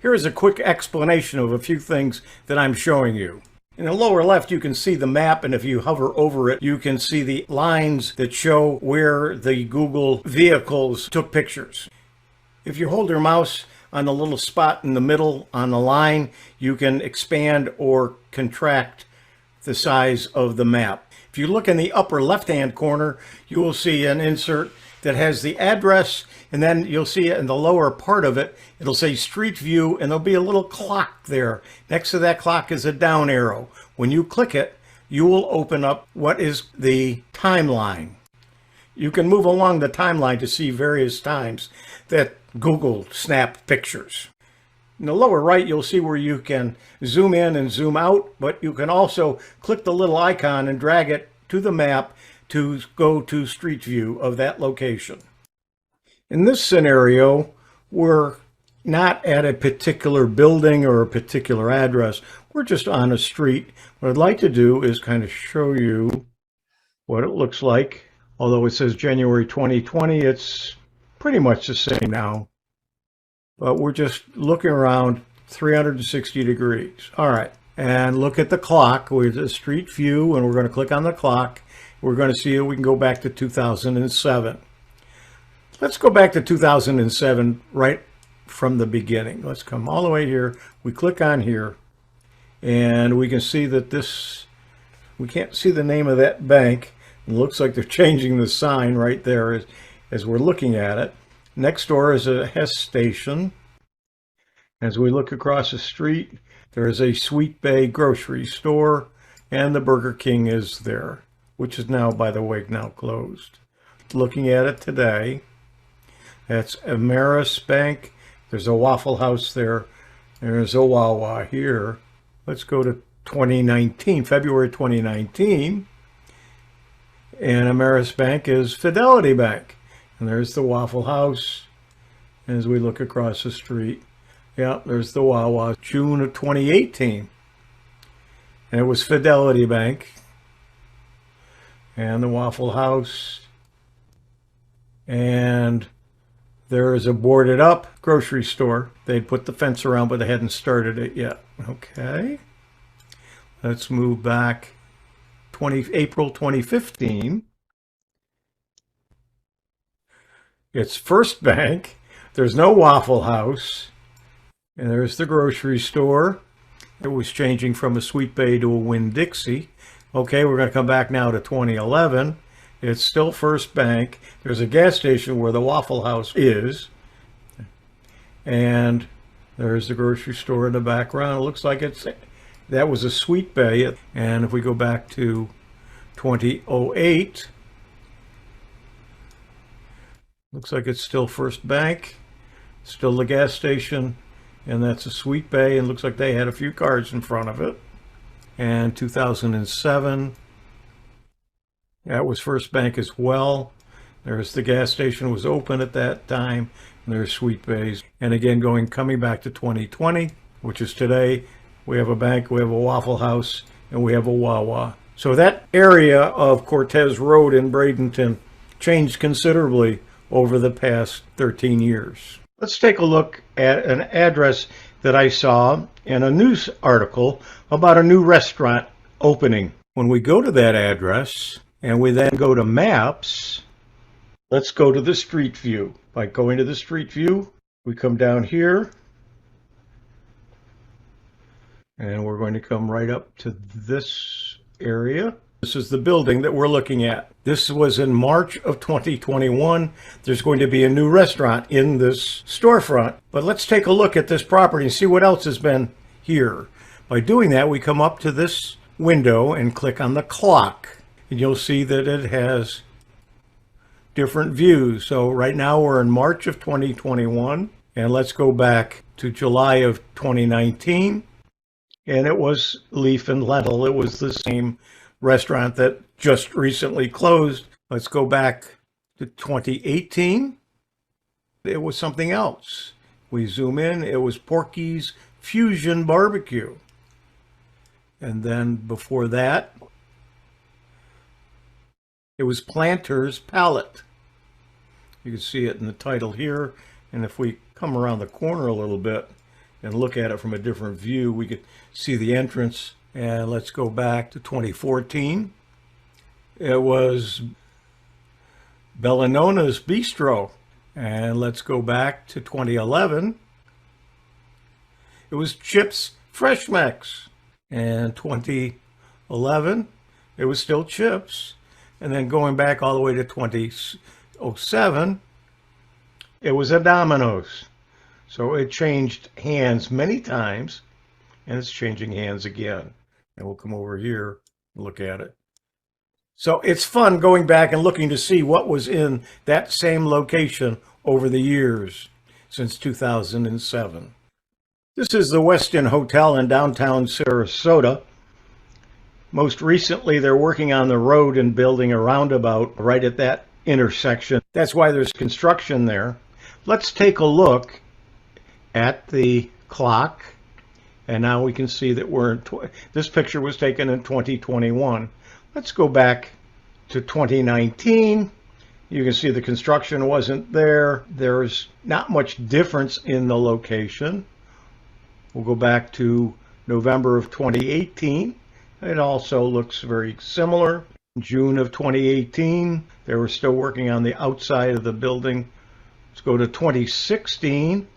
Here is a quick explanation of a few things that I'm showing you. In the lower left, you can see the map, and if you hover over it, you can see the lines that show where the Google vehicles took pictures. If you hold your mouse on the little spot in the middle on the line, you can expand or contract the size of the map. If you look in the upper left-hand corner, you will see an insert that has the address, and then you'll see it in the lower part of it, it'll say Street View, and there'll be a little clock there. Next to that clock is a down arrow. When you click it, you will open up what is the timeline. You can move along the timeline to see various times that Google snapped pictures. In the lower right, you'll see where you can zoom in and zoom out, but you can also click the little icon and drag it to the map to go to Street View of that location. In this scenario, we're not at a particular building or a particular address. We're just on a street. What I'd like to do is kind of show you what it looks like. Although it says January 2020, it's pretty much the same now. But we're just looking around 360 degrees. All right, and look at the clock with the Street View, and we're going to click on the clock. We're going to see if we can go back to 2007. Let's go back to 2007 right from the beginning. Let's come all the way here. We click on here, and we can see that this, we can't see the name of that bank. It looks like they're changing the sign right there as we're looking at it. Next door is a Hess station. As we look across the street, there is a Sweet Bay grocery store, and the Burger King is there, which is now, by the way, now closed. Looking at it today, that's Ameris Bank. There's a Waffle House there. There's a Wawa here. Let's go to 2019, February 2019. And Ameris Bank is Fidelity Bank. And there's the Waffle House as we look across the street. Yeah, there's the Wawa, June of 2018. And it was Fidelity Bank. And the Waffle House. And there is a boarded up grocery store. They'd put the fence around, but they hadn't started it yet. Okay. Let's move back. April 2015. It's First Bank. There's no Waffle House. And there's the grocery store. It was changing from a Sweet Bay to a Winn-Dixie. Okay, we're going to come back now to 2011. It's still First Bank. There's a gas station where the Waffle House is. And there's the grocery store in the background. It looks like that was a Sweet Bay. And if we go back to 2008, looks like it's still First Bank, still the gas station, and that's a Sweet Bay, and looks like they had a few cars in front of it. And 2007, that was First Bank as well. There's the gas station was open at that time, and there's Sweet Bays. And again, coming back to 2020, which is today, we have a bank, we have a Waffle House, and we have a Wawa. So that area of Cortez Road in Bradenton changed considerably over the past 13 years. Let's take a look at an address that I saw in a news article about a new restaurant opening. When we go to that address and we then go to Maps, let's go to the Street View. By going to the Street View, we come down here and we're going to come right up to this area. This is the building that we're looking at. This was in March of 2021. There's going to be a new restaurant in this storefront. But let's take a look at this property and see what else has been here. By doing that, we come up to this window and click on the clock. And you'll see that it has different views. So right now we're in March of 2021. And let's go back to July of 2019. And it was Leaf and Lentil. It was the same restaurant that just recently closed. Let's go back to 2018. It was something else. We zoom in, it was Porky's Fusion Barbecue. And then before that, it was Planter's Palette. You can see it in the title here. And if we come around the corner a little bit and look at it from a different view, we could see the entrance. And let's go back to 2014. It was Bellinona's Bistro. And let's go back to 2011. It was Chips Fresh Mix. And 2011, it was still Chips. And then going back all the way to 2007, it was a Domino's. So it changed hands many times, and it's changing hands again. And we'll come over here and look at it. So it's fun going back and looking to see what was in that same location over the years since 2007. This is the Westin Hotel in downtown Sarasota. Most recently, they're working on the road and building a roundabout right at that intersection. That's why there's construction there. Let's take a look at the clock. And now we can see that we're in, this picture was taken in 2021. Let's go back to 2019. You can see the construction wasn't there. There's not much difference in the location. We'll go back to November of 2018. It also looks very similar. June of 2018, they were still working on the outside of the building. Let's go to 2016.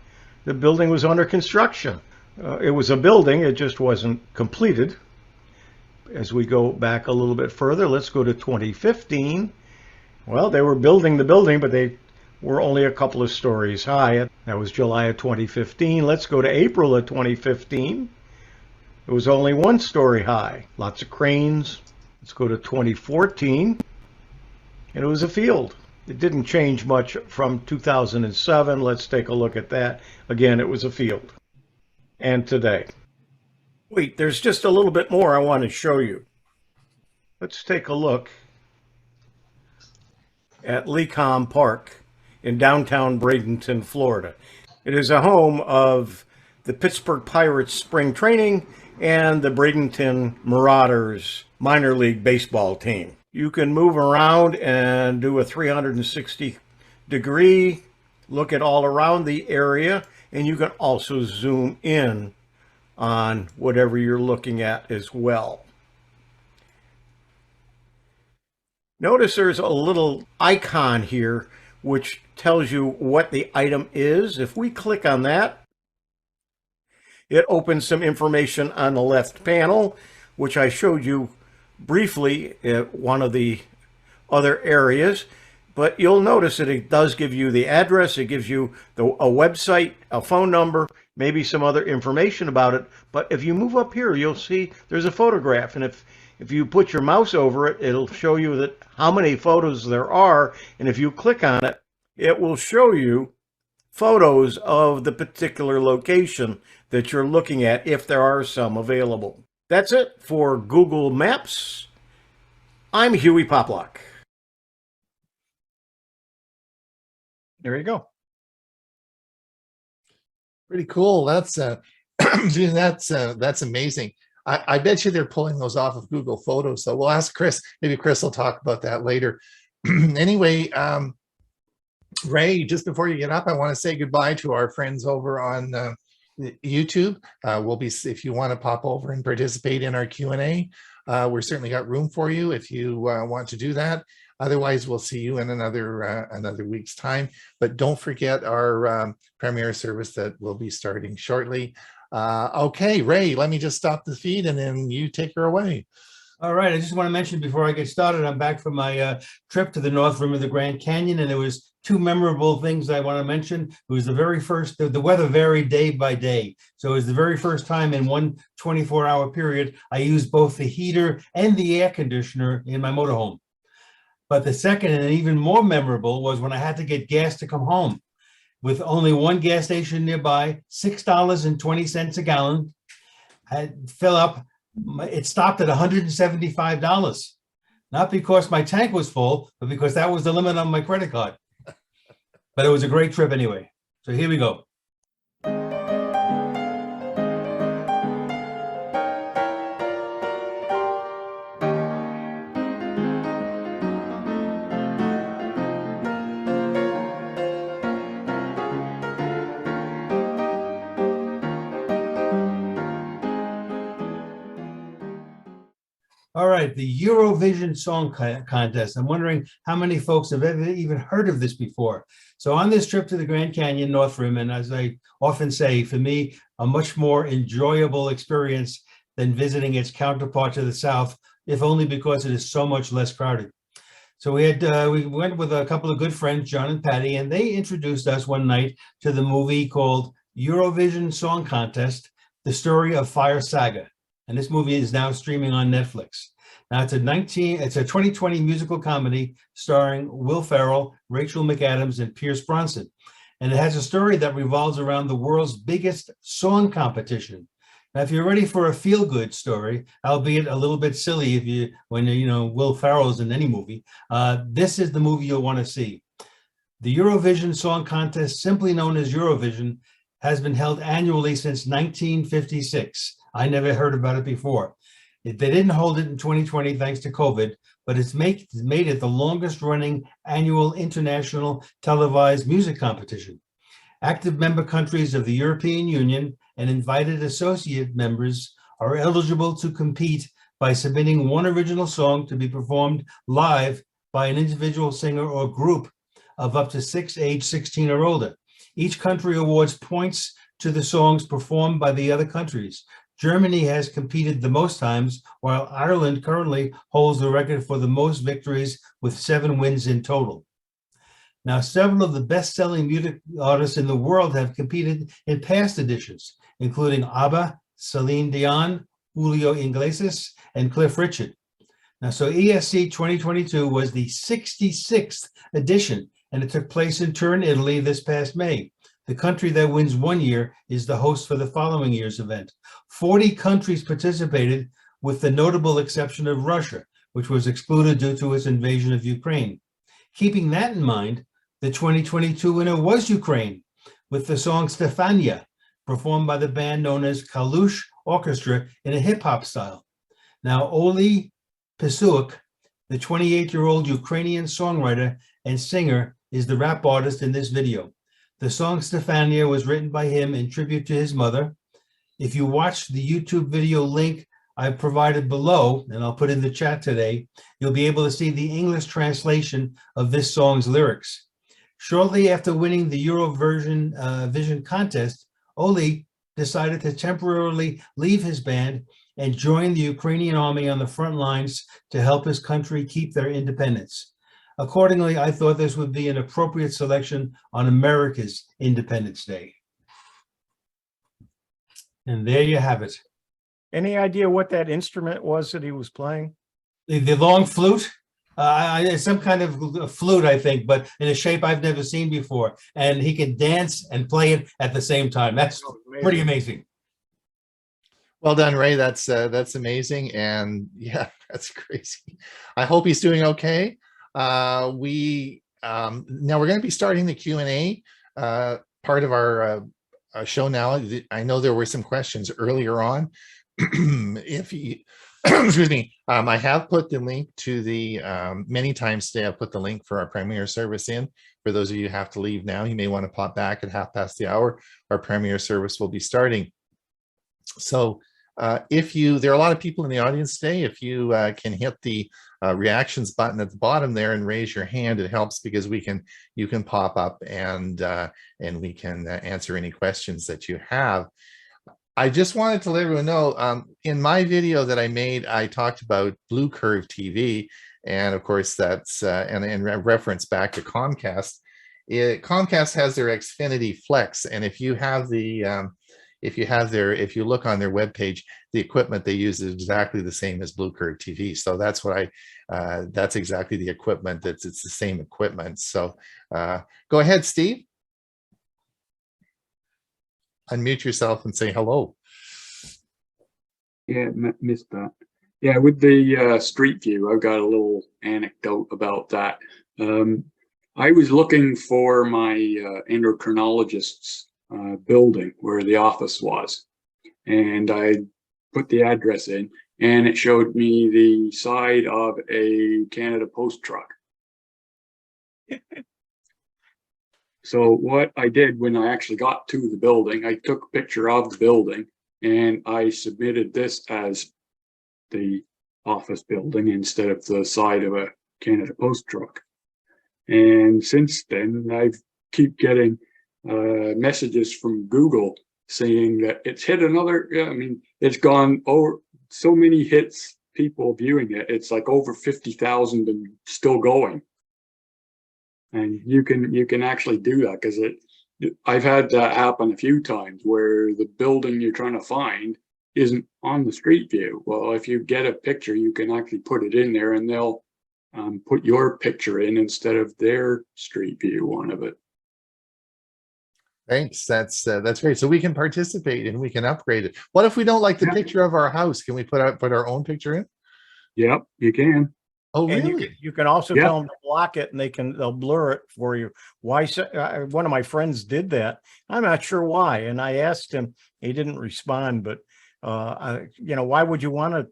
The building was under construction. It was a building, it just wasn't completed. As we go back a little bit further, let's go to 2015. Well, they were building the building, but they were only a couple of stories high. That was July of 2015. Let's go to April of 2015. It was only 1 story high. Lots of cranes. Let's go to 2014. And it was a field. It didn't change much from 2007. Let's take a look at that. Again, it was a field. And today. Wait, there's just a little bit more I want to show you. Let's take a look at Lecom Park in downtown Bradenton, Florida. It is a home of the Pittsburgh Pirates spring training and the Bradenton Marauders minor league baseball team. You can move around and do a 360-degree look at all around the area, and you can also zoom in on whatever you're looking at as well. Notice there's a little icon here which tells you what the item is. If we click on that, it opens some information on the left panel, which I showed you briefly at one of the other areas. But you'll notice that it does give you the address, it gives you a website, a phone number, maybe some other information about it. But if you move up here, you'll see there's a photograph. And if you put your mouse over it, it'll show you that how many photos there are. And if you click on it, it will show you photos of the particular location that you're looking at, if there are some available. That's it for Google Maps. I'm Hewie Poplock. There you go. Pretty cool. That's that's amazing. I bet you they're pulling those off of Google Photos. So we'll ask Chris. Maybe Chris will talk about that later. Anyway, Ray, just before you get up, I want to say goodbye to our friends over on YouTube. We'll be, if you want to pop over and participate in our Q&A, we're certainly got room for you if you want to do that. Otherwise, we'll see you in another week's time. But don't forget our premiere service that will be starting shortly. Okay, Ray, let me just stop the feed and then you take her away. All right. I just want to mention before I get started, I'm back from my trip to the North Rim of the Grand Canyon, and there was 2 memorable things I want to mention. It was the very first, the weather varied day by day. So it was the very first time in one 24-hour period, I used both the heater and the air conditioner in my motorhome. But the second and even more memorable was when I had to get gas to come home. With only one gas station nearby, $6.20 a gallon. I fill up, it stopped at $175. Not because my tank was full, but because that was the limit on my credit card. But it was a great trip anyway. So here we go. All right, the Eurovision Song Contest. I'm wondering how many folks have ever even heard of this before. So on this trip to the Grand Canyon, North Rim, and as I often say, for me, a much more enjoyable experience than visiting its counterpart to the south, if only because it is so much less crowded. So we went with a couple of good friends, John and Patty, and they introduced us one night to the movie called Eurovision Song Contest, The Story of Fire Saga. And this movie is now streaming on Netflix. Now it's a 2020 musical comedy starring Will Ferrell, Rachel McAdams, and Pierce Bronson. And it has a story that revolves around the world's biggest song competition. Now, if you're ready for a feel-good story, albeit a little bit silly when Will Ferrell's in any movie, this is the movie you'll want to see. The Eurovision Song Contest, simply known as Eurovision, has been held annually since 1956. I never heard about it before. They didn't hold it in 2020 thanks to COVID, but it's made it the longest running annual international televised music competition. Active member countries of the European Union and invited associate members are eligible to compete by submitting one original song to be performed live by an individual singer or group of up to age 16 or older. Each country awards points to the songs performed by the other countries. Germany has competed the most times, while Ireland currently holds the record for the most victories with 7 wins in total. Now, several of the best-selling music artists in the world have competed in past editions, including ABBA, Celine Dion, Julio Iglesias, and Cliff Richard. Now, so ESC 2022 was the 66th edition, and it took place in Turin, Italy this past May. The country that wins one year is the host for the following year's event. 40 countries participated, with the notable exception of Russia, which was excluded due to its invasion of Ukraine. Keeping that in mind, the 2022 winner was Ukraine, with the song Stefania, performed by the band known as Kalush Orchestra in a hip-hop style. Now, Oli Pisuuk, the 28-year-old Ukrainian songwriter and singer, is the rap artist in this video. The song Stefania was written by him in tribute to his mother. If you watch the YouTube video link I've provided below, and I'll put in the chat today, you'll be able to see the English translation of this song's lyrics. Shortly after winning the Eurovision contest, Oli decided to temporarily leave his band and join the Ukrainian army on the front lines to help his country keep their independence. Accordingly, I thought this would be an appropriate selection on America's Independence Day. And there you have it. Any idea what that instrument was that he was playing? The long flute? It's some kind of flute, I think, but in a shape I've never seen before. And he can dance and play it at the same time. That's pretty amazing. Well done, Ray. That's amazing. And yeah, that's crazy. I hope he's doing okay. Now we're going to be starting the Q&A part of our show now. I know there were some questions earlier on. If you excuse me, I have put the link to the many times today. I've put the link for our premiere service in. For those of you who have to leave now, you may want to pop back at hour. Our premiere service will be starting. So there are a lot of people in the audience today. If you can hit the reactions button at the bottom there and raise your hand, it helps because you can pop up and we can answer any questions that you have. I just wanted to let everyone know, in my video that I made, I talked about Blue Curve TV, and of course that's and reference back to Comcast. Comcast has their Xfinity Flex, and if you look on their webpage, the equipment they use is exactly the same as Blue Curve TV. So that's what that's exactly the equipment. It's the same equipment. So go ahead, Steve. Unmute yourself and say hello. Yeah, missed that. Yeah, with the Street View, I've got a little anecdote about that. I was looking for my endocrinologist's building where the office was, and I put the address in, and it showed me the side of a Canada Post truck. So what I did when I actually got to the building, I took a picture of the building and I submitted this as the office building instead of the side of a Canada Post truck. And since then, I keep getting messages from Google saying that it's hit another, I mean, it's gone over so many hits, people viewing it. It's like over 50,000 and still going. And you can actually do that because I've had that happen a few times where the building you're trying to find isn't on the street view. Well, if you get a picture, you can actually put it in there and they'll put your picture in instead of their street view one of it. Thanks. That's great. So we can participate and we can upgrade it. What if we don't like the picture of our house? Can we put our own picture in? Yep, you can. Oh, And really? you can also tell them to block it, and they'll blur it for you. Why? One of my friends did that. I'm not sure why. And I asked him, he didn't respond. But why would you want to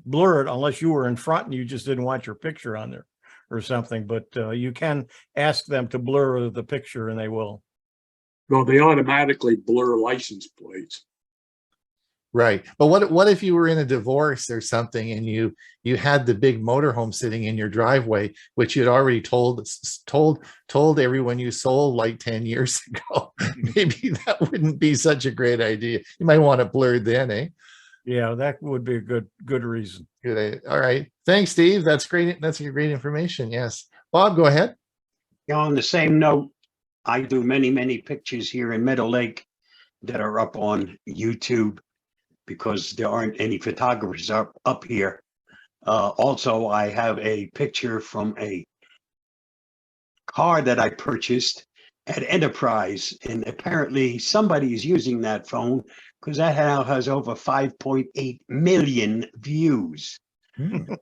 blur it unless you were in front and you just didn't want your picture on there or something? But you can ask them to blur the picture, and they will. Well, they automatically blur license plates. Right. But what if you were in a divorce or something and you had the big motorhome sitting in your driveway, which you'd already told everyone you sold like 10 years ago? Maybe that wouldn't be such a great idea. You might want it blurred then, eh? Yeah, that would be a good reason. Good. All right. Thanks, Steve. That's great. That's great information. Yes. Bob, go ahead. On the same note, I do many pictures here in Meadow Lake that are up on YouTube because there aren't any photographers up here. Also, I have a picture from a car that I purchased at Enterprise, and apparently somebody is using that phone because that now has over 5.8 million views. And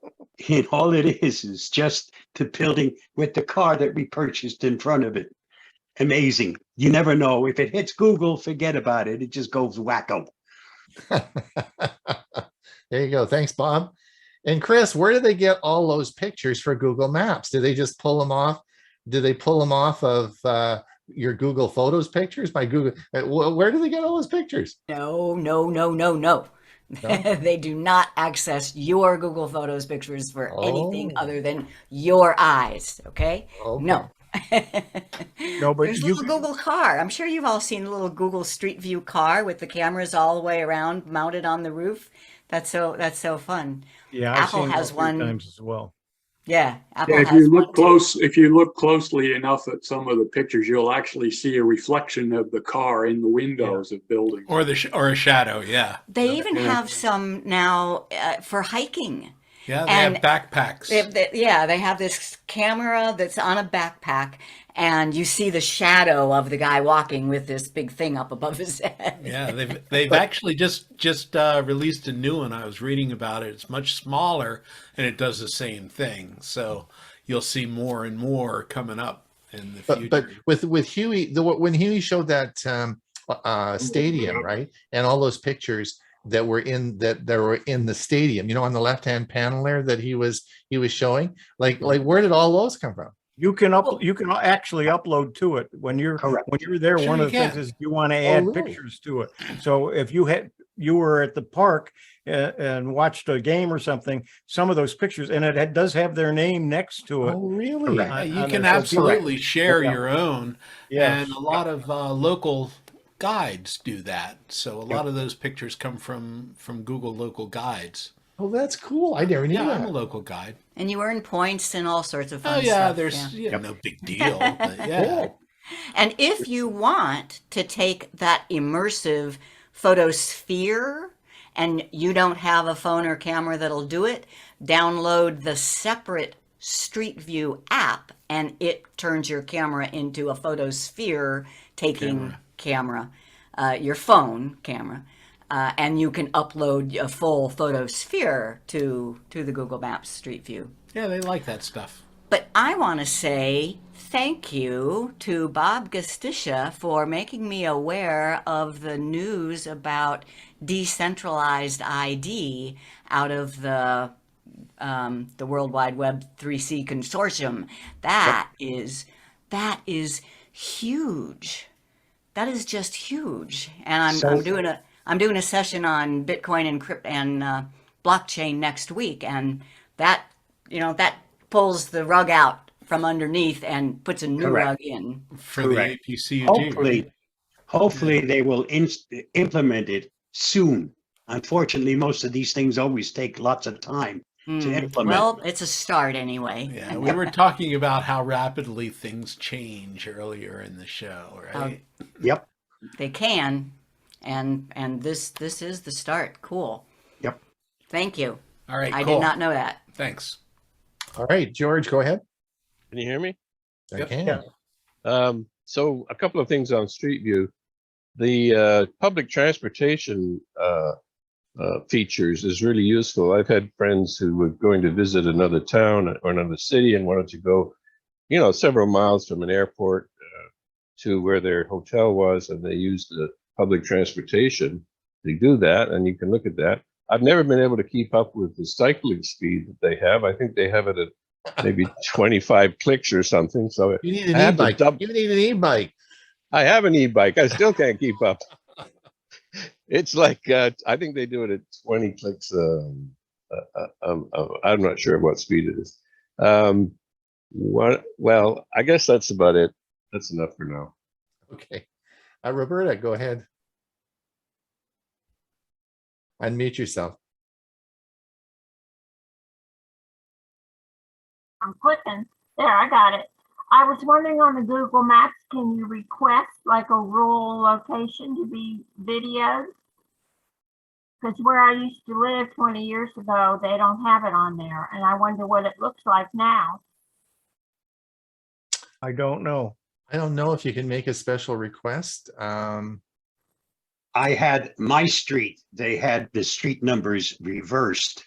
all it is just the building with the car that we purchased in front of it. Amazing. You never know. If it hits Google, forget about it. It just goes wacko. There you go. Thanks, Bob. And Chris, where do they get all those pictures for Google Maps? Do they just pull them off? Do they pull them off of your Google Photos pictures? By Google, where do they get all those pictures? No. They do not access your Google Photos pictures for anything other than your eyes. Okay. No. No, but there's a little Google car. I'm sure you've all seen a little Google Street View car with the cameras all the way around mounted on the roof. That's so fun. Yeah, Apple has one times as well. Yeah, Apple if has you look one too. if you look closely enough at some of the pictures, you'll actually see a reflection of the car in the windows of buildings. Or a shadow, yeah. They even have some now for hiking. Yeah, they have backpacks. They have this camera that's on a backpack, and you see the shadow of the guy walking with this big thing up above his head. Yeah, they've actually just released a new one. I was reading about it. It's much smaller, and it does the same thing. So you'll see more and more coming up in the future. But with Hewie, when Hewie showed that stadium, right, and all those pictures that were in the stadium, on the left-hand panel there that he was showing, like where did all those come from? You can actually upload to it when you're there. Sure, one of the things is you want to add pictures to it. So if you were at the park and watched a game or something, some of those pictures, and it does have their name next to it. Oh, really? You can absolutely share your own. Yeah. And a lot of local guides do that. So a lot of those pictures come from Google local guides. Oh, that's cool. I never knew that. I'm a local guide. And you earn points and all sorts of fun Oh yeah, stuff. there's no big deal. But yeah. And if you want to take that immersive photosphere and you don't have a phone or camera that'll do it, download the separate Street View app, and it turns your camera into a photosphere taking camera, your phone camera. And you can upload a full photosphere to the Google Maps Street View. Yeah, they like that stuff. But I want to say thank you to Bob Gastisha for making me aware of the news about decentralized ID out of the World Wide Web 3C consortium. That is huge. That is just huge. And I'm doing a session on Bitcoin and blockchain next week, and that, that pulls the rug out from underneath and puts a new Correct. rug in. For Correct. the APCUG. Hopefully, Right? hopefully they will implement it soon. Unfortunately, most of these things always take lots of time to implement. Well, it's a start anyway. Yeah, we were talking about how rapidly things change earlier in the show, right? Yep. They can, and this is the start. Cool. Yep. Thank you. All right, I cool. did not know that. Thanks. All right, George, go ahead. Can you hear me? I Yep. can. So a couple of things on Street View. The public transportation features is really useful. I've had friends who were going to visit another town or another city and wanted to go, several miles from an airport to where their hotel was, and they used the public transportation to do that, and you can look at that. I've never been able to keep up with the cycling speed that they have. I think they have it at maybe 25 clicks or something. So You need I an have to e-bike. You need an e-bike. I have an e-bike. I still can't keep up. It's like I think they do it at 20 clicks. I'm not sure what speed it is. Well, I guess that's about it. That's enough for now. Okay. Roberta, go ahead. Unmute yourself. I'm clicking. There, I got it. I was wondering on the Google Maps, can you request like a rural location to be videoed? Because where I used to live 20 years ago, they don't have it on there. And I wonder what it looks like now. I don't know. I don't know if you can make a special request. I had my street, they had the street numbers reversed.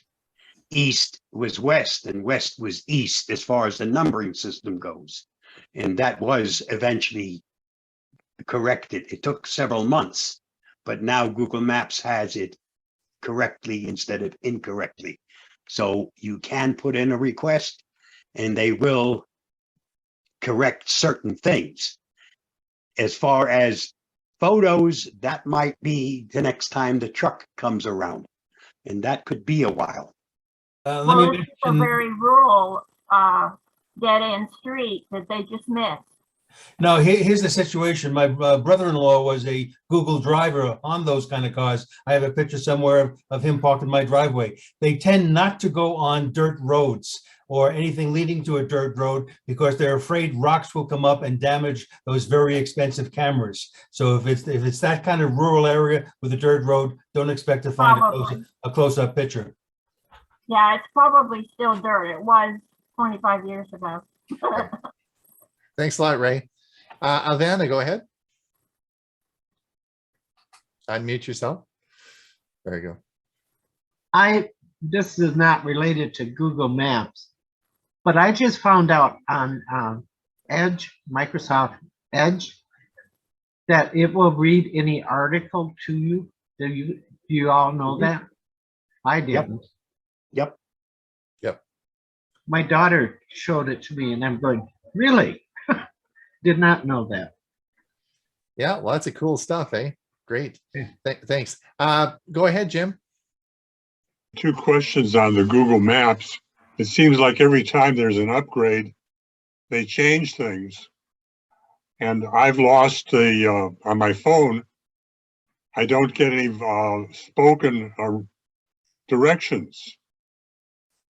East was west and west was east as far as the numbering system goes. And that was eventually corrected. It took several months, but now Google Maps has it correctly instead of incorrectly. So you can put in a request and they will correct certain things. As far as photos, that might be the next time the truck comes around, and that could be a while. Let Well, me it's a mention, very rural dead-end street that they just missed. no, here's the situation. My brother-in-law was a Google driver on those kind of cars. I have a picture somewhere of him parked in my driveway. They tend not to go on dirt roads or anything leading to a dirt road because they're afraid rocks will come up and damage those very expensive cameras. So if it's that kind of rural area with a dirt road, don't expect to find a close-up picture. Yeah, it's probably still dirt. It was 25 years ago. Thanks a lot, Ray. Alvana, go ahead. Unmute yourself. There you go. This is not related to Google Maps, but I just found out on Edge, Microsoft Edge, that it will read any article to you. Do you all know that? I didn't. Yep. My daughter showed it to me and I'm going, really? Did not know that. Yeah, lots of cool stuff, eh? Great. Thanks. Go ahead, Jim. 2 questions on the Google Maps. It seems like every time there's an upgrade, they change things. And I've lost the, on my phone, I don't get any spoken directions.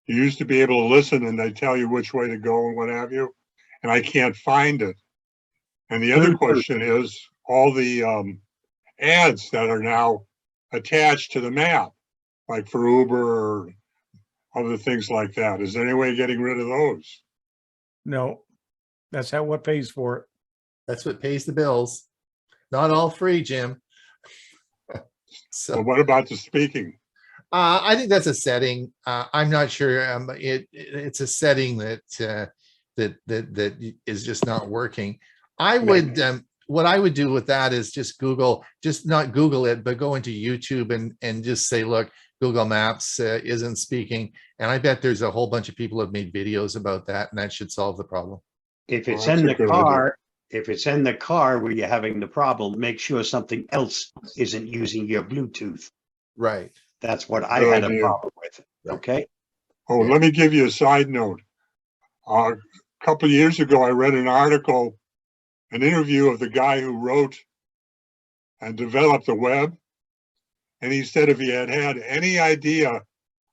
You used to be able to listen and they tell you which way to go and what have you, and I can't find it. And the other question is all the ads that are now attached to the map, like for Uber or other things like that. Is there any way of getting rid of those? No, that's how what pays for it. That's what pays the bills. Not all free, Jim. So Well, what about the speaking? I think that's a setting. I'm not sure. It's a setting that is just not working. I would what I would do with that is just not Google it, but go into YouTube and just say, look, Google Maps isn't speaking. And I bet there's a whole bunch of people have made videos about that, and that should solve the problem. If it's in the car, if it's in the car where you're having the problem, make sure something else isn't using your Bluetooth. Right. That's what I had a problem with. Okay. Oh, let me give you a side note. A couple of years ago, I read an article, an interview of the guy who wrote and developed the web. And he said if he had had any idea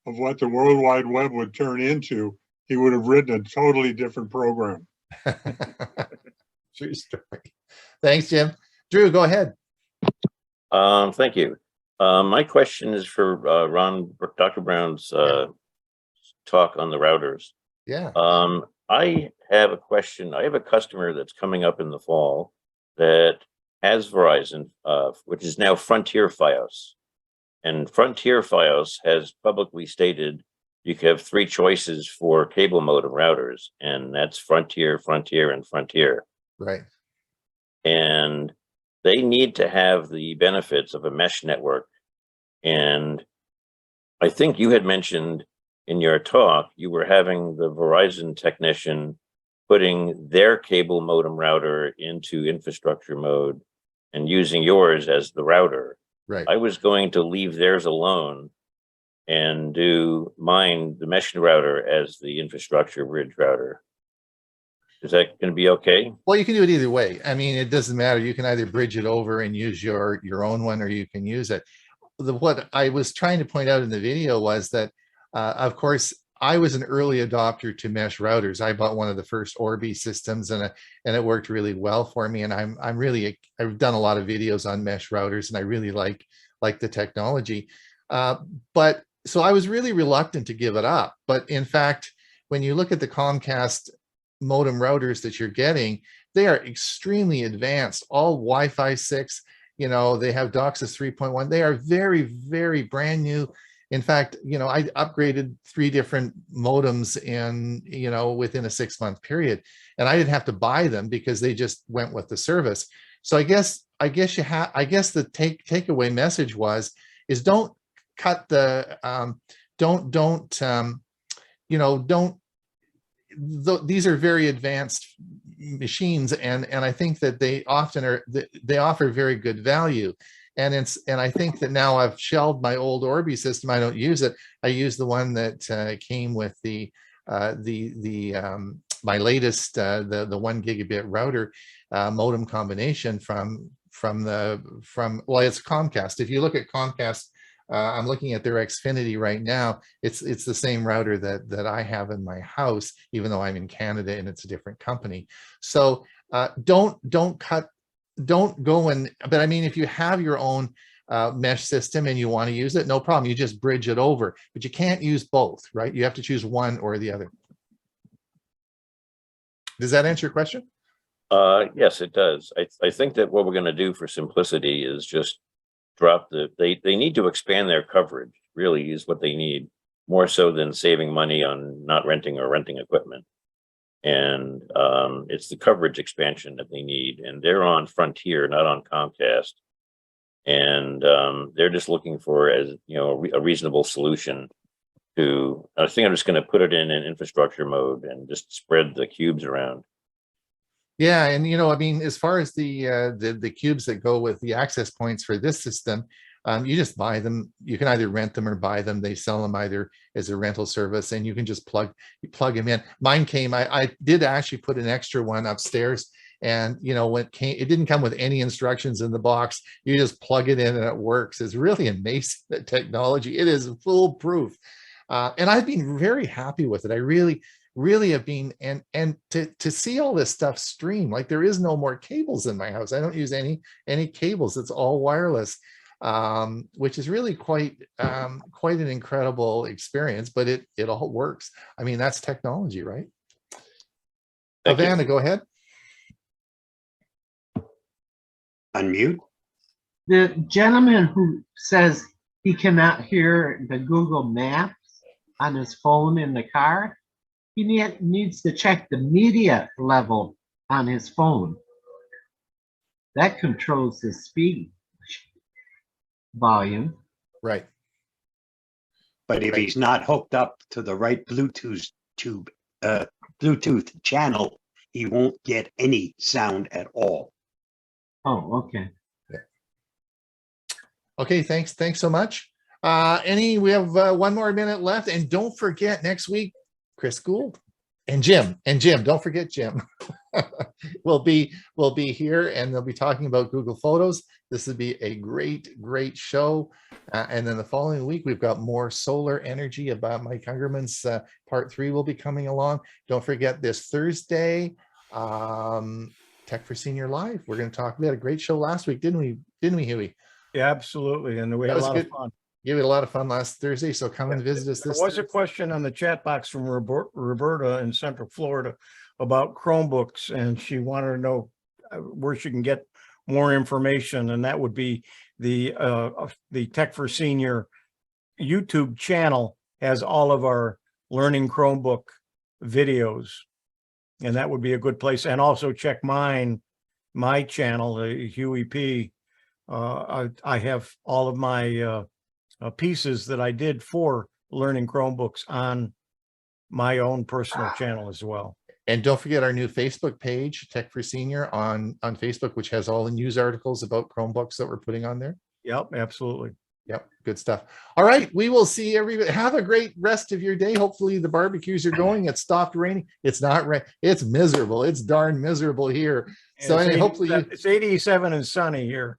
of what the World Wide Web would turn into, he would have written a totally different program. True story. Thanks, Jim. Drew, go ahead. Thank you. My question is for Dr. Brown's talk on the routers. Yeah. I have a question. I have a customer that's coming up in the fall that has Verizon, which is now Frontier Fios. And Frontier Fios has publicly stated you can have 3 choices for cable modem routers, and that's Frontier, Frontier, and Frontier. Right. And they need to have the benefits of a mesh network. And I think you had mentioned in your talk, you were having the Verizon technician putting their cable modem router into infrastructure mode and using yours as the router. Right. I was going to leave theirs alone and do mine, the mesh router, as the infrastructure bridge router. Is that going to be okay? Well, you can do it either way. I mean, it doesn't matter. You can either bridge it over and use your own one, or you can use it. What I was trying to point out in the video was that, of course, I was an early adopter to mesh routers. I bought one of the first Orbi systems, and it worked really well for me. And I've done a lot of videos on mesh routers, and I really like the technology. But so I was really reluctant to give it up. But in fact, when you look at the Comcast modem routers that you're getting, they are extremely advanced, all Wi-Fi 6, you know, they have DOCSIS 3.1. They are very, very brand new. In fact, you know, I upgraded 3 different modems in, you know, within a 6-month period, and I didn't have to buy them because they just went with the service. So I guess the takeaway message is don't cut the, these are very advanced machines, and I think that they offer very good value. And I think that now I've shelved my old Orbi system. I don't use it. I use the one that came with my latest the 1 gigabit router modem combination from it's Comcast. If you look at Comcast, I'm looking at their Xfinity right now. It's the same router that I have in my house, even though I'm in Canada and it's a different company. So don't go and, but I mean, if you have your own mesh system and you want to use it, no problem. You just bridge it over, but you can't use both, right? You have to choose one or the other. Does that answer your question? Yes, it does. I think that what we're going to do for simplicity is just drop they need to expand their coverage, really is what they need, more so than saving money on not renting or renting equipment. And it's the coverage expansion that they need, and they're on Frontier, not on Comcast. And they're just looking for, as you know, a reasonable solution to. I think I'm just going to put it in infrastructure mode and just spread the cubes around. Yeah, and you know, I mean, as far as the cubes that go with the access points for this system, you just buy them. You can either rent them or buy them. They sell them either as a rental service, and you can just plug them in. Mine came. I did actually put an extra one upstairs, and you know, when it didn't come with any instructions in the box. You just plug it in and it works. It's really amazing, the technology. It is foolproof, and I've been very happy with it. I really have been, and to see all this stuff stream, like there is no more cables in my house. I don't use any cables. It's all wireless, which is really quite an incredible experience, but it all works. I mean, that's technology, right? Havana, go ahead. Unmute. The gentleman who says he cannot hear the Google Maps on his phone in the car, he needs to check the media level on his phone. That controls the speed volume. Right. But if he's not hooked up to the right Bluetooth channel, he won't get any sound at all. Oh, okay. Yeah. Okay, thanks so much. We have 1 more minute left, and don't forget next week, Chris Gould and Jim, don't forget Jim. will be here, and they'll be talking about Google Photos. This would be a great show. And then the following week, we've got more solar energy about Mike Hungerman's part 3 will be coming along. Don't forget this Thursday, Tech for Senior Live. We're going to talk. We had a great show last week, didn't we, Hewie? Yeah, absolutely. And we had a lot of fun. You had a lot of fun last Thursday, so come and visit us this There was Thursday. a question on the chat box from Roberta in Central Florida about Chromebooks, and she wanted to know where she can get more information, and that would be the Tech for Senior YouTube channel has all of our Learning Chromebook videos, and that would be a good place. And also check my channel, Hewie P. I have all of my pieces that I did for Learning Chromebooks on my own personal channel as well. And don't forget our new Facebook page, Tech for Senior on Facebook, which has all the news articles about Chromebooks that we're putting on there. Yep, absolutely. Yep, good stuff. All right, we will see everybody. Have a great rest of your day. Hopefully the barbecues are going. It stopped raining. It's not rain. It's miserable. It's darn miserable here. So anyway, hopefully it's 87 and sunny here.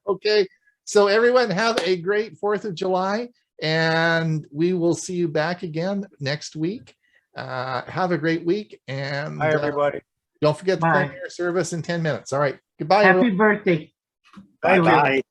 Okay. So everyone have a great 4th of July, and we will see you back again next week. Have a great week, and bye, everybody. Don't forget the prayer service in 10 minutes. All right. Goodbye. Happy everyone. birthday. Thank you.